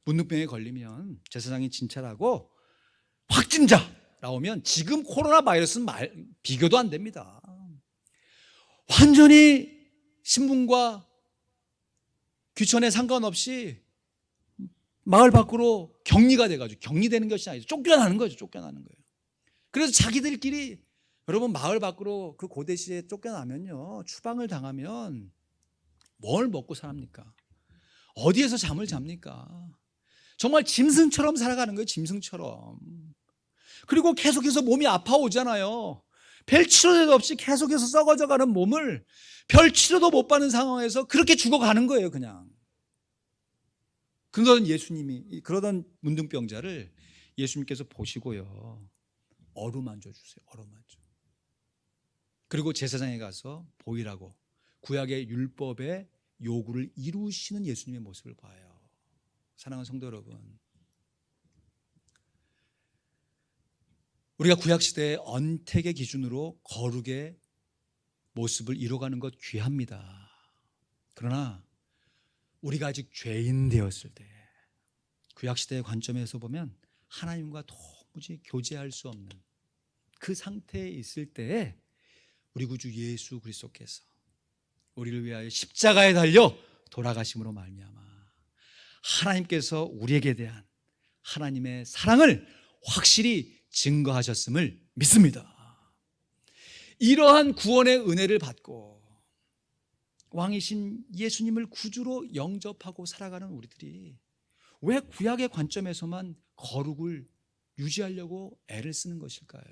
문둥병에 걸리면 제사장이 진찰하고 확진자 나오면 지금 코로나 바이러스는 비교도 안 됩니다. 완전히 신분과 귀천에 상관없이 마을 밖으로 격리가 돼가지고, 격리되는 것이 아니죠. 쫓겨나는 거죠. 쫓겨나는 거예요. 그래서 자기들끼리, 여러분 마을 밖으로 그 고대 시대에 쫓겨나면요, 추방을 당하면 뭘 먹고 삽니까? 어디에서 잠을 잡니까? 정말 짐승처럼 살아가는 거예요. 짐승처럼. 그리고 계속해서 몸이 아파오잖아요. 별 치료도 없이 계속해서 썩어져가는 몸을 별 치료도 못 받는 상황에서 그렇게 죽어가는 거예요. 그냥. 그러던 문둥병자를 예수님께서 보시고요, 어루만져 주세요. 어루만져. 그리고 제사장에 가서 보이라고 구약의 율법의 요구를 이루시는 예수님의 모습을 봐요. 사랑하는 성도 여러분, 우리가 구약시대의 언택의 기준으로 거룩의 모습을 이뤄가는 것 귀합니다. 그러나 우리가 아직 죄인 되었을 때, 구약시대의 관점에서 보면 하나님과 도무지 교제할 수 없는 그 상태에 있을 때에 우리 구주 예수 그리스도께서 우리를 위하여 십자가에 달려 돌아가심으로 말미암아 하나님께서 우리에게 대한 하나님의 사랑을 확실히 증거하셨음을 믿습니다. 이러한 구원의 은혜를 받고 왕이신 예수님을 구주로 영접하고 살아가는 우리들이 왜 구약의 관점에서만 거룩을 유지하려고 애를 쓰는 것일까요?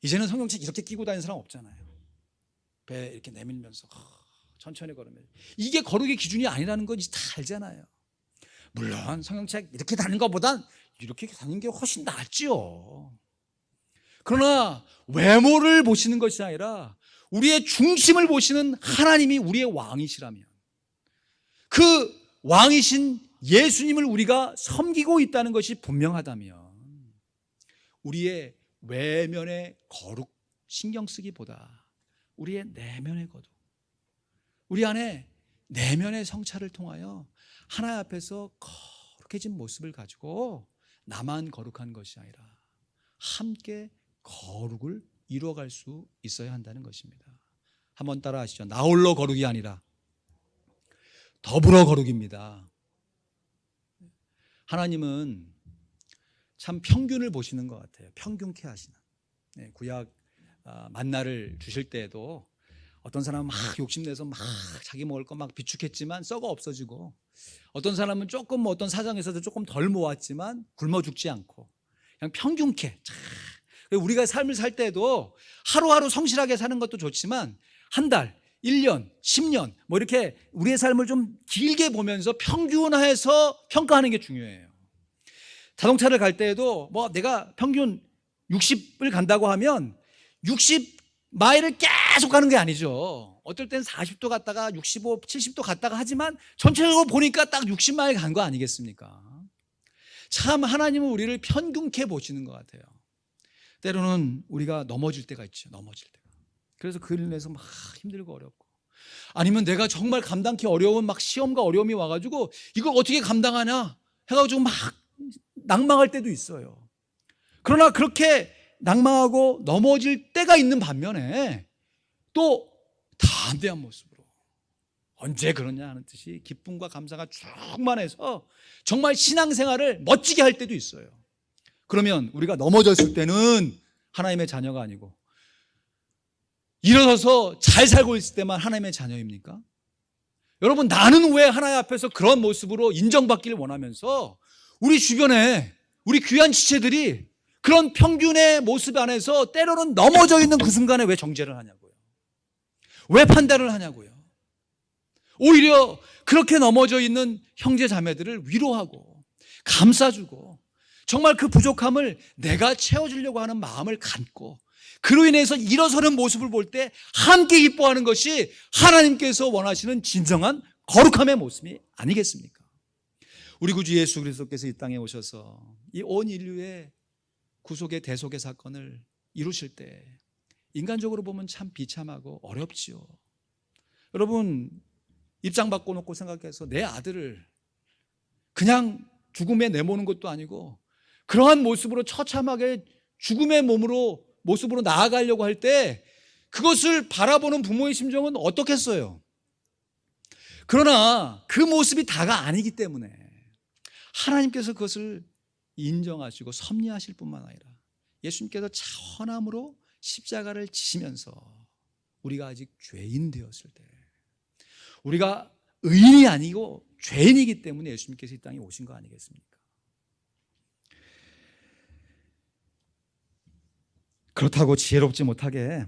이제는 성경책 이렇게 끼고 다니는 사람 없잖아요. 배 이렇게 내밀면서 천천히 걸으면, 이게 거룩의 기준이 아니라는 건 이제 다 알잖아요. 물론 성경책 이렇게 다니는 것보단 이렇게 다니는 게 훨씬 낫지요. 그러나 외모를 보시는 것이 아니라 우리의 중심을 보시는 하나님이 우리의 왕이시라면, 그 왕이신 예수님을 우리가 섬기고 있다는 것이 분명하다면, 우리의 외면의 거룩 신경 쓰기보다 우리의 내면의 거룩, 우리 안에 내면의 성찰을 통하여 하나님 앞에서 거룩해진 모습을 가지고 나만 거룩한 것이 아니라 함께 거룩을 이루어갈 수 있어야 한다는 것입니다. 한번 따라 하시죠. 나 홀로 거룩이 아니라 더불어 거룩입니다. 하나님은 참 평균을 보시는 것 같아요. 평균케 하시는. 구약 만나를 주실 때에도 어떤 사람은 막 욕심내서 막 자기 먹을 거 막 비축했지만 썩어 없어지고, 어떤 사람은 조금 어떤 사정에서도 조금 덜 모았지만 굶어 죽지 않고 그냥 평균케. 우리가 삶을 살 때도 하루하루 성실하게 사는 것도 좋지만 한 달, 1년, 10년 뭐 이렇게 우리의 삶을 좀 길게 보면서 평균화해서 평가하는 게 중요해요. 자동차를 갈 때에도 뭐 내가 평균 60을 간다고 하면 60마일을 계속 가는 게 아니죠. 어떨 땐 40도 갔다가 65, 70도 갔다가 하지만 전체적으로 보니까 딱 60마일 간 거 아니겠습니까? 참 하나님은 우리를 평균케 보시는 것 같아요. 때로는 우리가 넘어질 때가 있죠. 넘어질 때가. 그래서 그 일 내서 막 힘들고 어렵고, 아니면 내가 정말 감당하기 어려운 막 시험과 어려움이 와가지고 이걸 어떻게 감당하냐 해가지고 막 낭망할 때도 있어요. 그러나 그렇게 낭망하고 넘어질 때가 있는 반면에 또 담대한 모습으로 언제 그러냐 하는 뜻이 기쁨과 감사가 충만해서 정말 신앙생활을 멋지게 할 때도 있어요. 그러면 우리가 넘어졌을 때는 하나님의 자녀가 아니고 일어서서 잘 살고 있을 때만 하나님의 자녀입니까? 여러분, 나는 왜 하나님 앞에서 그런 모습으로 인정받기를 원하면서 우리 주변에 우리 귀한 지체들이 그런 평균의 모습 안에서 때로는 넘어져 있는 그 순간에 왜 정죄를 하냐고요? 왜 판단을 하냐고요? 오히려 그렇게 넘어져 있는 형제 자매들을 위로하고 감싸주고 정말 그 부족함을 내가 채워주려고 하는 마음을 갖고 그로 인해서 일어서는 모습을 볼 때 함께 기뻐하는 것이 하나님께서 원하시는 진정한 거룩함의 모습이 아니겠습니까? 우리 구주 예수 그리스도께서 이 땅에 오셔서 이 온 인류의 구속의 대속의 사건을 이루실 때 인간적으로 보면 참 비참하고 어렵지요. 여러분, 입장 바꿔놓고 생각해서 내 아들을 그냥 죽음에 내모는 것도 아니고 그러한 모습으로 처참하게 죽음의 모습으로 나아가려고 할 때 그것을 바라보는 부모의 심정은 어떻겠어요? 그러나 그 모습이 다가 아니기 때문에 하나님께서 그것을 인정하시고 섭리하실 뿐만 아니라 예수님께서 차원함으로 십자가를 지시면서 우리가 아직 죄인 되었을 때, 우리가 의인이 아니고 죄인이기 때문에 예수님께서 이 땅에 오신 거 아니겠습니까? 그렇다고 지혜롭지 못하게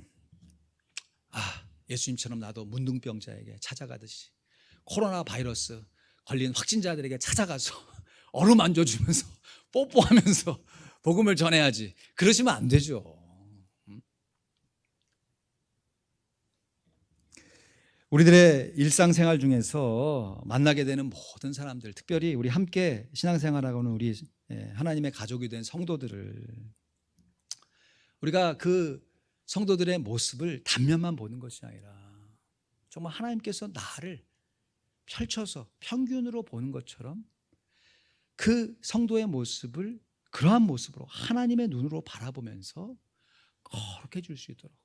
예수님처럼 나도 문둥병자에게 찾아가듯이 코로나 바이러스 걸린 확진자들에게 찾아가서 어루만져 주면서 뽀뽀하면서 복음을 전해야지, 그러시면 안 되죠. 우리들의 일상생활 중에서 만나게 되는 모든 사람들, 특별히 우리 함께 신앙생활하고는 우리 하나님의 가족이 된 성도들을, 우리가 그 성도들의 모습을 단면만 보는 것이 아니라 정말 하나님께서 나를 펼쳐서 평균으로 보는 것처럼 그 성도의 모습을 그러한 모습으로 하나님의 눈으로 바라보면서 거룩해 줄 수 있도록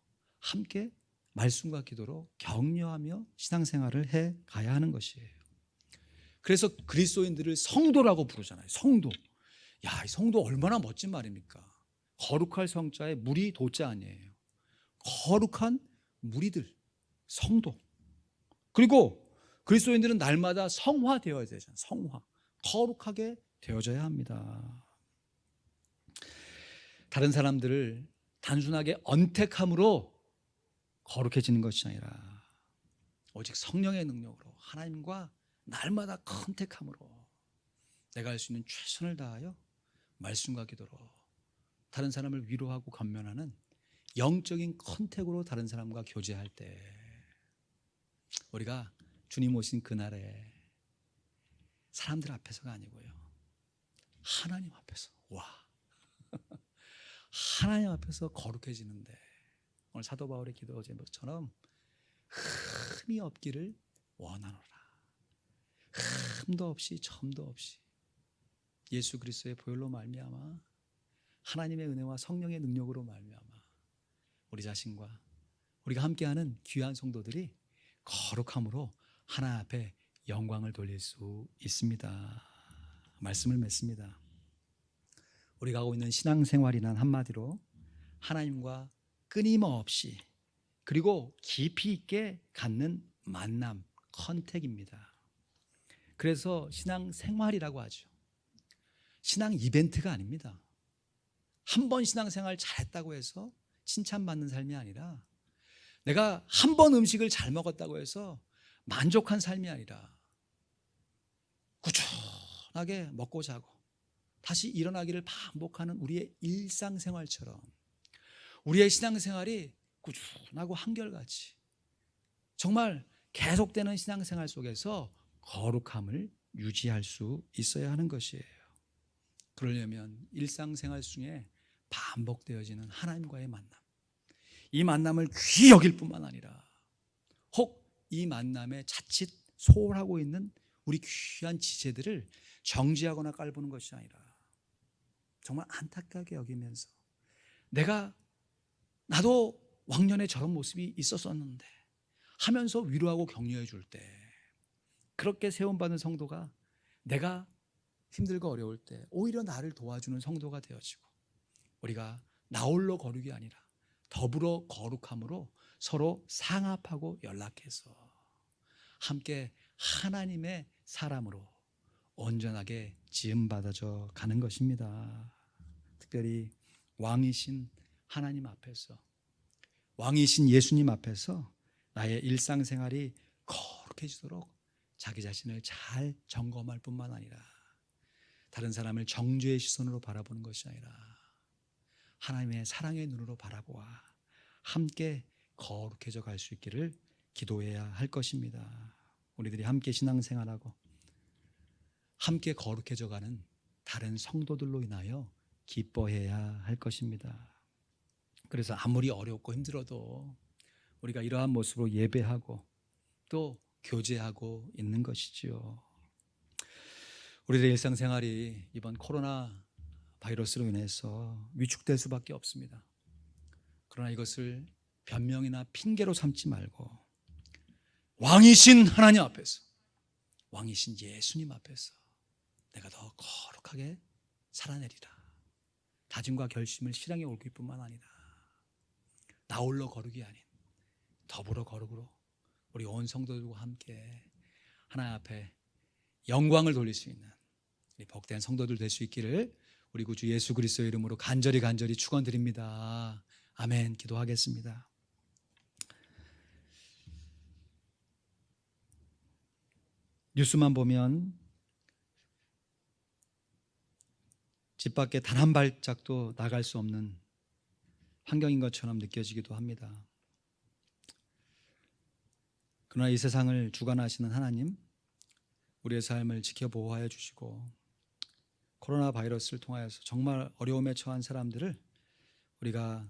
함께 말씀과 기도로 격려하며 신앙생활을 해 가야 하는 것이에요. 그래서 그리스도인들을 성도라고 부르잖아요. 성도. 야, 이 성도 얼마나 멋진 말입니까? 거룩할 성자에 무리 도자 아니에요. 거룩한 무리들, 성도. 그리고 그리스도인들은 날마다 성화되어야 되잖아요. 성화. 거룩하게 되어져야 합니다. 다른 사람들을 단순하게 언택함으로 거룩해지는 것이 아니라 오직 성령의 능력으로 하나님과 날마다 컨택함으로 내가 할 수 있는 최선을 다하여 말씀과 기도로 다른 사람을 위로하고 권면하는 영적인 컨택으로 다른 사람과 교제할 때 우리가 주님 오신 그날에 사람들 앞에서가 아니고요, 하나님 앞에서, 하나님 앞에서 거룩해지는데, 오늘 사도 바울의 기도 제목처럼 흠이 없기를 원하노라. 흠도 없이 점도 없이 예수 그리스도의 보혈로 말미암아 하나님의 은혜와 성령의 능력으로 말미암아 우리 자신과 우리가 함께하는 귀한 성도들이 거룩함으로 하나님 앞에 영광을 돌릴 수 있습니다. 말씀을 맺습니다. 우리가 하고 있는 신앙생활이란 한마디로 하나님과 끊임없이 그리고 깊이 있게 갖는 만남, 컨택입니다. 그래서 신앙 생활이라고 하죠. 신앙 이벤트가 아닙니다. 한 번 신앙생활 잘했다고 해서 칭찬받는 삶이 아니라, 내가 한 번 음식을 잘 먹었다고 해서 만족한 삶이 아니라 꾸준하게 먹고 자고 다시 일어나기를 반복하는 우리의 일상생활처럼 우리의 신앙생활이 꾸준하고 한결같이 정말 계속되는 신앙생활 속에서 거룩함을 유지할 수 있어야 하는 것이에요. 그러려면 일상생활 중에 반복되어지는 하나님과의 만남, 이 만남을 귀히 여길 뿐만 아니라 혹 이 만남에 자칫 소홀하고 있는 우리 귀한 지체들을 정지하거나 깔보는 것이 아니라 정말 안타깝게 여기면서 나도 왕년에 저런 모습이 있었었는데 하면서 위로하고 격려해 줄 때, 그렇게 세움받은 성도가 내가 힘들고 어려울 때 오히려 나를 도와주는 성도가 되어지고, 우리가 나홀로 거룩이 아니라 더불어 거룩함으로 서로 상합하고 연락해서 함께 하나님의 사람으로 온전하게 지음받아져 가는 것입니다. 특별히 왕이신 하나님 앞에서, 왕이신 예수님 앞에서 나의 일상생활이 거룩해지도록 자기 자신을 잘 점검할 뿐만 아니라 다른 사람을 정죄의 시선으로 바라보는 것이 아니라 하나님의 사랑의 눈으로 바라보아 함께 거룩해져 갈 수 있기를 기도해야 할 것입니다. 우리들이 함께 신앙생활하고 함께 거룩해져 가는 다른 성도들로 인하여 기뻐해야 할 것입니다. 그래서 아무리 어렵고 힘들어도 우리가 이러한 모습으로 예배하고 또 교제하고 있는 것이지요. 우리들의 일상생활이 이번 코로나 바이러스로 인해서 위축될 수밖에 없습니다. 그러나 이것을 변명이나 핑계로 삼지 말고 왕이신 하나님 앞에서, 왕이신 예수님 앞에서 내가 더 거룩하게 살아내리라, 다짐과 결심을 실행해 올 뿐만 아니라 나홀로 거룩이 아닌 더불어 거룩으로 우리 온 성도들과 함께 하나님 앞에 영광을 돌릴 수 있는 우리 복된 성도들 될 수 있기를 우리 구주 예수 그리스도의 이름으로 간절히 축원드립니다. 아멘. 기도하겠습니다. 뉴스만 보면 집 밖에 단 한 발짝도 나갈 수 없는 환경인 것처럼 느껴지기도 합니다. 그러나 이 세상을 주관하시는 하나님, 우리의 삶을 지켜보호하여 주시고 코로나 바이러스를 통하여서 정말 어려움에 처한 사람들을 우리가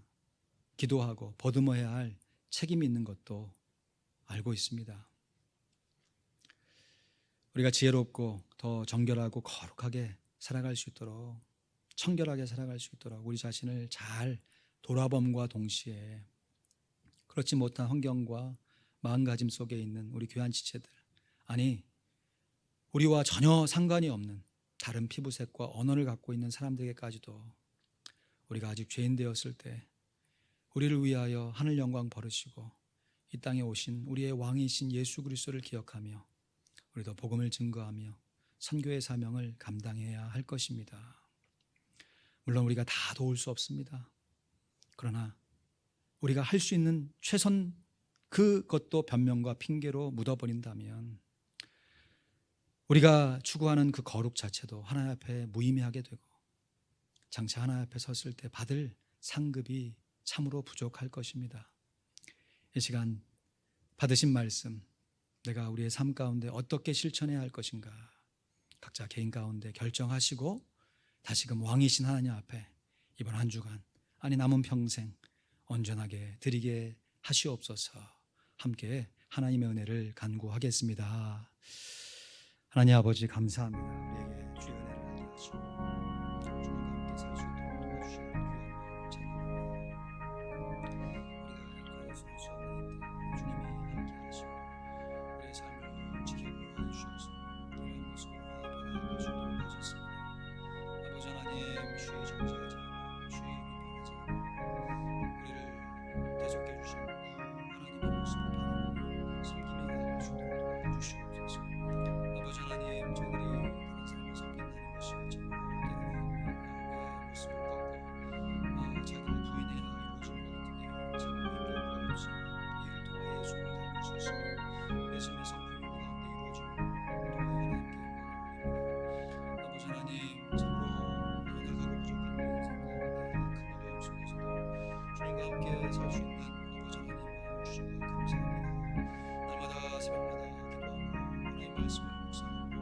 기도하고 보듬어야 할 책임이 있는 것도 알고 있습니다. 우리가 지혜롭고 더 정결하고 거룩하게 살아갈 수 있도록, 청결하게 살아갈 수 있도록 우리 자신을 잘 돌아봄과 동시에 그렇지 못한 환경과 마음가짐 속에 있는 우리 귀한 지체들, 아니 우리와 전혀 상관이 없는 다른 피부색과 언어를 갖고 있는 사람들에게까지도 우리가 아직 죄인 되었을 때 우리를 위하여 하늘 영광 버리시고 이 땅에 오신 우리의 왕이신 예수 그리스도를 기억하며 우리도 복음을 증거하며 선교의 사명을 감당해야 할 것입니다. 물론 우리가 다 도울 수 없습니다. 그러나 우리가 할 수 있는 최선, 그것도 변명과 핑계로 묻어버린다면 우리가 추구하는 그 거룩 자체도 하나님 앞에 무의미하게 되고 장차 하나님 앞에 섰을 때 받을 상급이 참으로 부족할 것입니다. 이 시간 받으신 말씀, 내가 우리의 삶 가운데 어떻게 실천해야 할 것인가 각자 개인 가운데 결정하시고 다시금 왕이신 하나님 앞에 이번 한 주간, 아니 남은 평생 온전하게 드리게 하시옵소서. 함께 하나님의 은혜를 간구하겠습니다. 하나님 아버지 감사합니다. 우리에게 주의 은혜를 알게 하시고 주님과 함께 살 수 있도록 도와주시는 귀한 제가 우리가 할 수 없는 주님이 함께 하시고 우리의 삶을 지켜보아 주셔서 이런 모습으로 돌아가고 수 있도록 하셨습니다. 아버지 하나님, 주의 정죄하지 않고 주의 비판하지 않고 설 수 있는 아버지 하나님 주시고 감사합니다. 날마다 새벽마다 기도하고 하나님 말씀을 묵상하고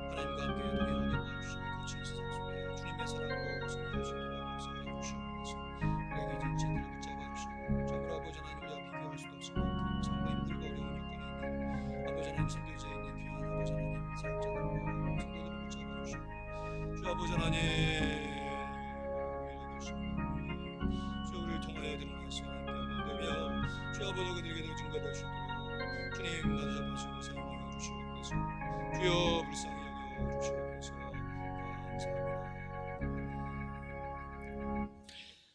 하나님과 함께 동행하게 도와주시고 거친 세상 속에 주님의 사랑으로 승리하시도록 역사해 주시옵소서. 우리에게 이제 진리를 붙잡아 주시고 저희를 아버지 하나님과 비교할 수도 없을 만큼 참으로 힘들고 어려운 여건에 있는 아버지 하나님 선교지에 있는 귀한 아버지 하나님 사역자들과 성도들을 붙잡아 주시고 주 아버지 하나님 주 우리를 통하여 드러나시 하나님께 영광되며 주 아버지 그들에게도 증거될 수 있도록 주님 간섭하시고 사용하여 주시옵소서. 주여 불쌍히 여겨 주시옵소서. 감사합니다.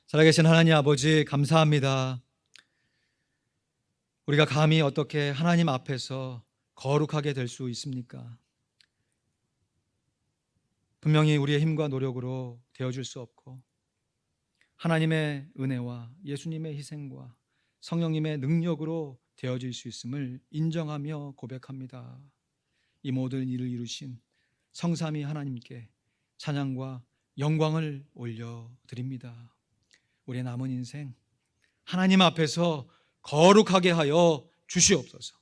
살아계신 하나님 아버지 감사합니다. 우리가 감히 어떻게 하나님 앞에서 거룩하게 될 수 있습니까? 분명히 우리의 힘과 노력으로 되어줄 수 없고 하나님의 은혜와 예수님의 희생과 성령님의 능력으로 되어질 수 있음을 인정하며 고백합니다. 이 모든 일을 이루신 성삼위 하나님께 찬양과 영광을 올려드립니다. 우리의 남은 인생 하나님 앞에서 거룩하게 하여 주시옵소서.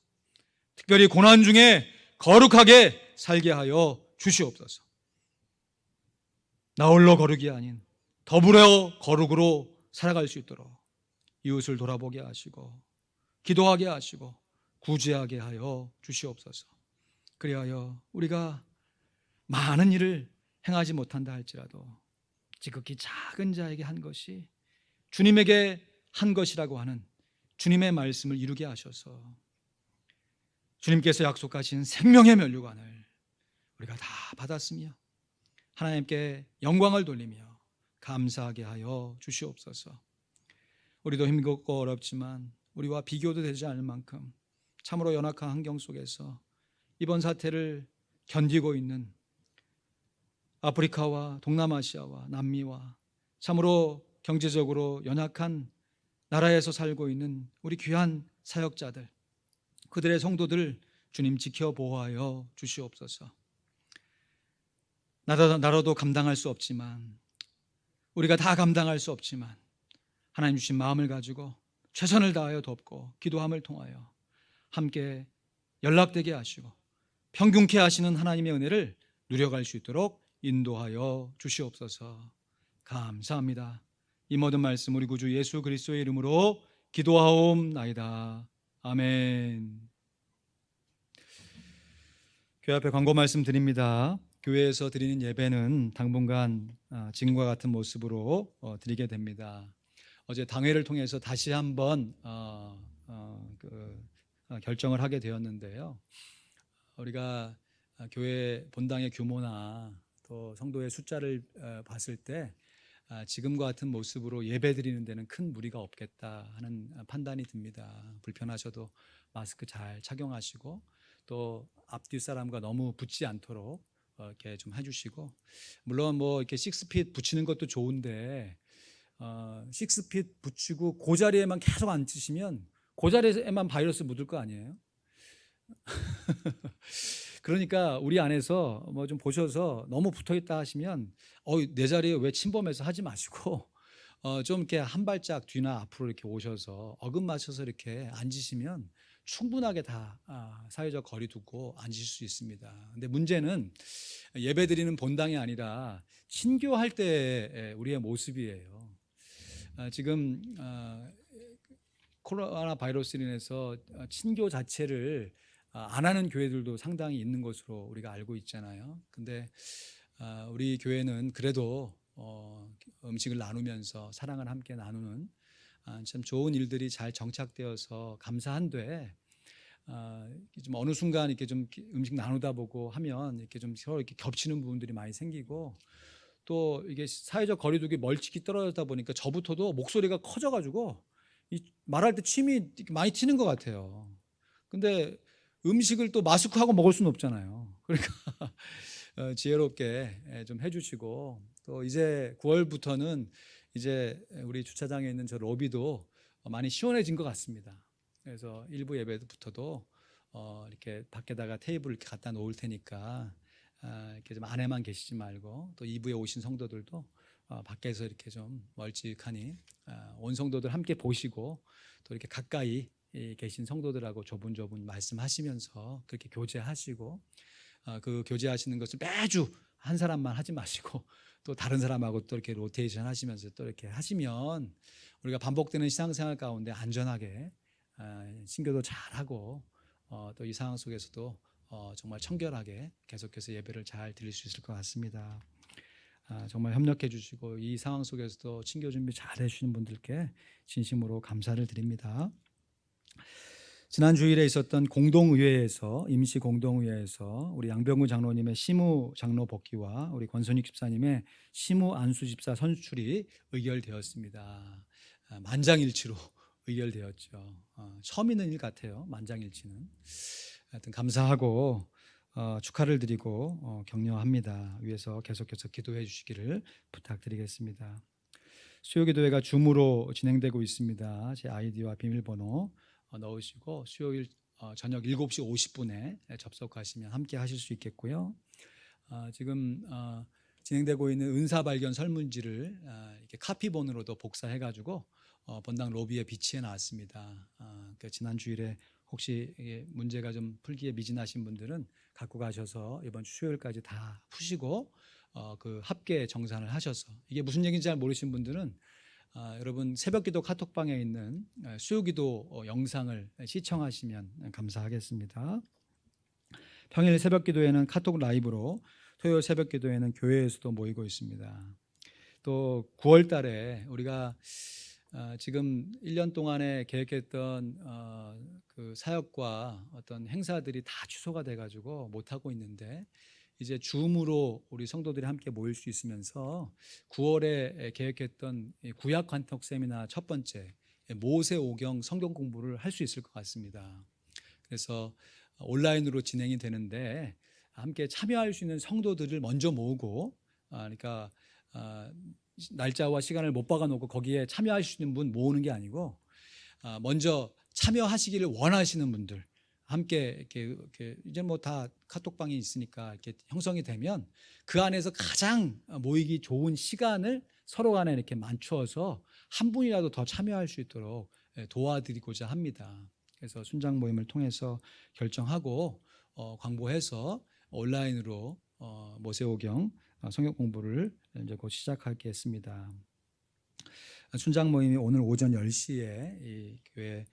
특별히 고난 중에 거룩하게 살게 하여 주시옵소서. 나 홀로 거룩이 아닌 더불어 거룩으로 살아갈 수 있도록 이웃을 돌아보게 하시고 기도하게 하시고 구제하게 하여 주시옵소서. 그리하여 우리가 많은 일을 행하지 못한다 할지라도 지극히 작은 자에게 한 것이 주님에게 한 것이라고 하는 주님의 말씀을 이루게 하셔서 주님께서 약속하신 생명의 면류관을 우리가 다 받았으며 하나님께 영광을 돌리며 감사하게 하여 주시옵소서. 우리도 힘겹고 어렵지만 우리와 비교도 되지 않을 만큼 참으로 연약한 환경 속에서 이번 사태를 견디고 있는 아프리카와 동남아시아와 남미와 참으로 경제적으로 연약한 나라에서 살고 있는 우리 귀한 사역자들, 그들의 성도들 주님 지켜 보호하여 주시옵소서. 나라도 감당할 수 없지만 우리가 다 감당할 수 없지만 하나님 주신 마음을 가지고 최선을 다하여 돕고 기도함을 통하여 함께 연락되게 하시고 평균케 하시는 하나님의 은혜를 누려갈 수 있도록 인도하여 주시옵소서. 감사합니다. 이 모든 말씀 우리 구주 예수 그리스도의 이름으로 기도하옵나이다. 아멘. 교회 앞에 광고 말씀 드립니다. 교회에서 드리는 예배는 당분간 지금과 같은 모습으로 드리게 됩니다. 어제 당회를 통해서 다시 한번 결정을 하게 되었는데요. 우리가 교회 본당의 규모나 또 성도의 숫자를 봤을 때 지금과 같은 모습으로 예배 드리는 데는 큰 무리가 없겠다 하는 판단이 듭니다. 불편하셔도 마스크 잘 착용하시고 또 앞뒤 사람과 너무 붙지 않도록 이렇게 좀 해주시고, 물론 뭐 이렇게 6핏 붙이는 것도 좋은데 6핏 붙이고 그 자리에만 계속 앉으시면 그 자리에만 바이러스 묻을 거 아니에요? 그러니까 우리 안에서 뭐 좀 보셔서 너무 붙어있다 하시면 내 자리에 왜 침범해서 하지 마시고 좀 이렇게 한 발짝 뒤나 앞으로 이렇게 오셔서 어긋맞춰서 이렇게 앉으시면 충분하게 다 사회적 거리 두고 앉으실 수 있습니다. 근데 문제는 예배 드리는 본당이 아니라 신교할 때 우리의 모습이에요. 지금 코로나 바이러스로 인해서 친교 자체를 안 하는 교회들도 상당히 있는 것으로 우리가 알고 있잖아요. 근데 우리 교회는 그래도 음식을 나누면서 사랑을 함께 나누는 참 좋은 일들이 잘 정착되어서 감사한데 좀 어느 순간 이렇게 좀 음식 나누다 보고 하면 이렇게 좀 서로 이렇게 겹치는 부분들이 많이 생기고, 또 이게 사회적 거리두기 멀찍이 떨어졌다 보니까 저부터도 목소리가 커져가지고 말할 때 침이 많이 튀는 것 같아요. 근데 음식을 또 마스크하고 먹을 수는 없잖아요. 그러니까 지혜롭게 좀 해주시고, 또 이제 9월부터는 이제 우리 주차장에 있는 저 로비도 많이 시원해진 것 같습니다. 그래서 일부 예배부터도 이렇게 밖에다가 테이블을 이렇게 갖다 놓을 테니까 이렇게 좀 안에만 계시지 말고 또 2부에 오신 성도들도 밖에서 이렇게 좀 멀찍하니 온 성도들 함께 보시고 또 이렇게 가까이 계신 성도들하고 조분조분 말씀하시면서 그렇게 교제하시고 그 교제하시는 것을 매주 한 사람만 하지 마시고 또 다른 사람하고 또 이렇게 로테이션 하시면서 또 이렇게 하시면 우리가 반복되는 신앙생활 가운데 안전하게 신교도 잘하고 또 이 상황 속에서도 정말 청결하게 계속해서 예배를 잘 드릴 수 있을 것 같습니다. 정말 협력해 주시고 이 상황 속에서도 친교 준비 잘 해주시는 분들께 진심으로 감사를 드립니다. 지난 주일에 있었던 공동의회에서 임시 공동의회에서 우리 양병구 장로님의 시무 장로 복귀와 우리 권선익 집사님의 시무 안수 집사 선출이 의결되었습니다. 만장일치로 의결되었죠. 처음 있는 일 같아요. 만장일치는. 하여튼 감사하고 축하를 드리고 격려합니다. 위에서 계속해서 기도해 주시기를 부탁드리겠습니다. 수요기도회가 줌으로 진행되고 있습니다. 제 아이디와 비밀번호 넣으시고 수요일 저녁 7시 50분에 접속하시면 함께 하실 수 있겠고요. 지금 진행되고 있는 은사발견 설문지를 이렇게 카피본으로도 복사해가지고 본당 로비에 비치해 놨습니다. 지난 주일에 혹시 문제가 좀 풀기에 미진하신 분들은 갖고 가셔서 이번 주 수요일까지 다 푸시고 그 합계 정산을 하셔서 이게 무슨 얘기인지 잘 모르신 분들은 여러분 새벽기도 카톡방에 있는 수요기도 영상을 시청하시면 감사하겠습니다. 평일 새벽기도에는 카톡 라이브로, 토요일 새벽기도에는 교회에서도 모이고 있습니다. 또 9월 달에 우리가 지금 1년 동안에 계획했던 그 사역과 어떤 행사들이 다 취소가 돼가지고 못하고 있는데 이제 줌으로 우리 성도들이 함께 모일 수 있으면서 9월에 계획했던 구약 관통 세미나 첫 번째 모세오경 성경 공부를 할 수 있을 것 같습니다. 그래서 온라인으로 진행이 되는데 함께 참여할 수 있는 성도들을 먼저 모으고 그러니까 날짜와 시간을 못 박아놓고 거기에 참여할 수 있는 분 모으는 게 아니고 먼저 참여하시기를 원하시는 분들 함께 이렇게 이제 뭐 다 카톡방이 있으니까 이렇게 형성이 되면 그 안에서 가장 모이기 좋은 시간을 서로 간에 이렇게 맞추어서 한 분이라도 더 참여할 수 있도록 도와드리고자 합니다. 그래서 순장 모임을 통해서 결정하고 광고해서 온라인으로 모세오경 성경 공부를 이제 곧 시작하겠습니다. 순장 모임이 오늘 오전 10시에 이 교회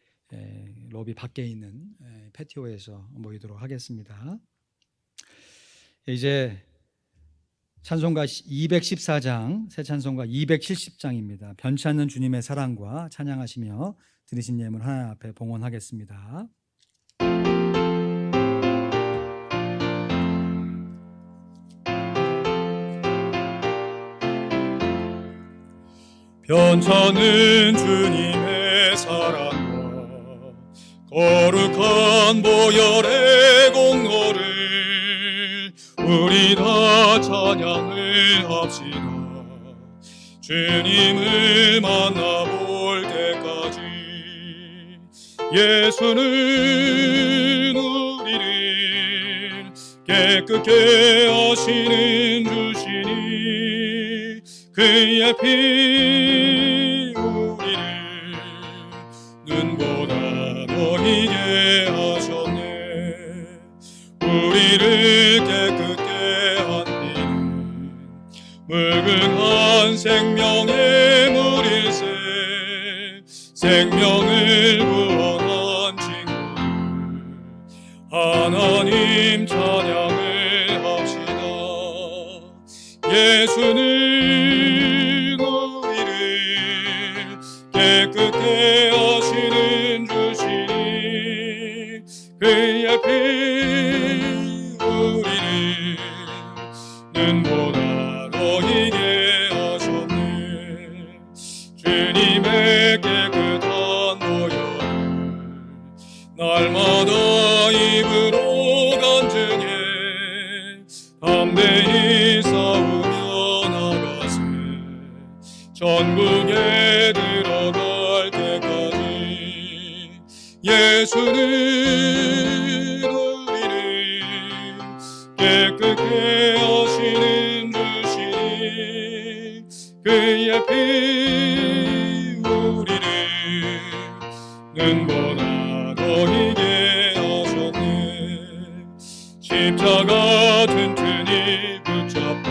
로비 밖에 있는 패티오에서 모이도록 하겠습니다. 이제 찬송가 214장, 새 찬송가 270장입니다. 변치 않는 주님의 사랑과 찬양하시며 들으신 예물 하나님 앞에 봉헌하겠습니다. 변찮은 주님의 사랑과 거룩한 보혈의 공로를 우리 다 찬양을 합시다. 주님을 만나볼 때까지 예수는 우리를 깨끗게 하시는 주시니 그의 피 우리를 눈보다 너희게 하셨네. 우리를 깨끗게 한 피는 묽은 생명의 물일세. 생명을 구원한 친구들 하나님 찬양을 합시다. 예수는 우리를 깨끗게 하시는 주시니 그의 피 우리를 눈보다 너희게 하셨네. 주님의 깨끗한 보혈을 날마다 입으로 간증해 담대히 싸우며 나가세. 천국에 들어갈 때까지 예수는 우리를 깨끗게 하시는 주시니 그의 피 우리를 눈보다 더 희게 하셨네. 십자가 튼튼히 붙잡고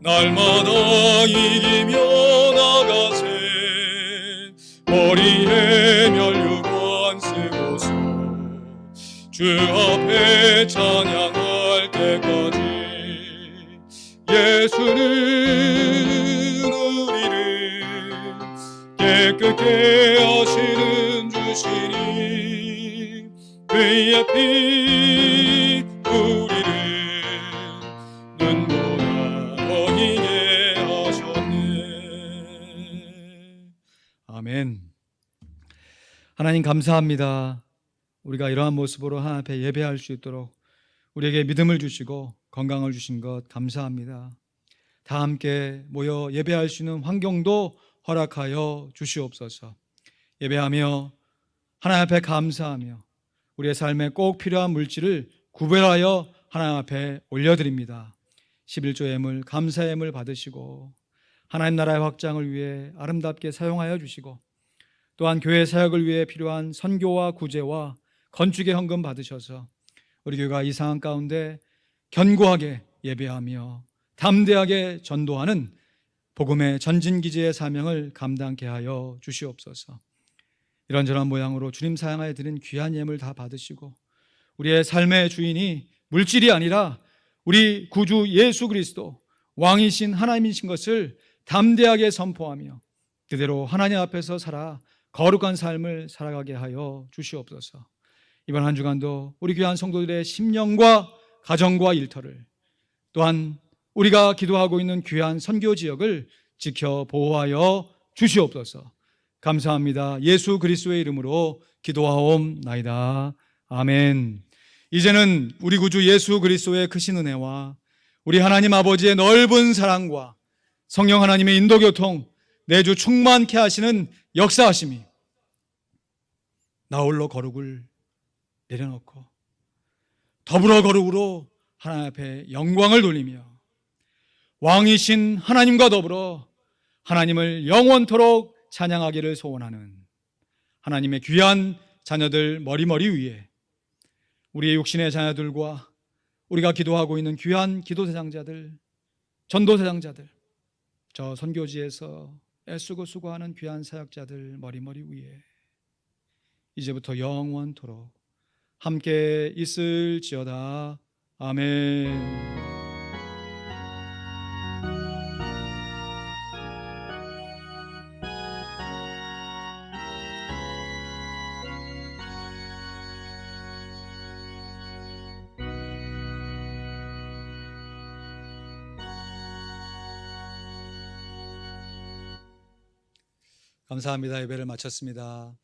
날마다 이기며 나가세. 머리에 면류관 쓰고서 주 앞에 찬양할 때까지 예수는 우리를 깨끗게 하시는 주시니 그의 피 우리를 눈보다 더 희게 하셨네. 아멘. 하나님 감사합니다. 우리가 이러한 모습으로 하나님 앞에 예배할 수 있도록 우리에게 믿음을 주시고 건강을 주신 것 감사합니다. 다 함께 모여 예배할 수 있는 환경도 허락하여 주시옵소서. 예배하며 하나님 앞에 감사하며 우리의 삶에 꼭 필요한 물질을 구별하여 하나님 앞에 올려드립니다. 11조 예물, 감사 예물 받으시고 하나님 나라의 확장을 위해 아름답게 사용하여 주시고 또한 교회 사역을 위해 필요한 선교와 구제와 건축의 헌금 받으셔서 우리 교회가 이 상황 가운데 견고하게 예배하며 담대하게 전도하는 복음의 전진기지의 사명을 감당케 하여 주시옵소서. 이런저런 모양으로 주님 사양하여 드린 귀한 예물 다 받으시고 우리의 삶의 주인이 물질이 아니라 우리 구주 예수 그리스도 왕이신 하나님이신 것을 담대하게 선포하며 그대로 하나님 앞에서 살아 거룩한 삶을 살아가게 하여 주시옵소서. 이번 한 주간도 우리 귀한 성도들의 심령과 가정과 일터를 또한 우리가 기도하고 있는 귀한 선교 지역을 지켜 보호하여 주시옵소서. 감사합니다. 예수 그리스도의 이름으로 기도하옵나이다. 아멘. 이제는 우리 구주 예수 그리스도의 크신 은혜와 우리 하나님 아버지의 넓은 사랑과 성령 하나님의 인도교통 내주 충만케 하시는 역사하심이 나홀로 거룩을 내려놓고 더불어 거룩으로 하나님 앞에 영광을 돌리며 왕이신 하나님과 더불어 하나님을 영원토록 찬양하기를 소원하는 하나님의 귀한 자녀들 머리머리 위에 우리의 육신의 자녀들과 우리가 기도하고 있는 귀한 기도대장자들, 전도대장자들, 저 선교지에서 애쓰고 수고하는 귀한 사역자들 머리머리 위에 이제부터 영원토록 함께 있을지어다. 아멘. 감사합니다. 예배를 마쳤습니다.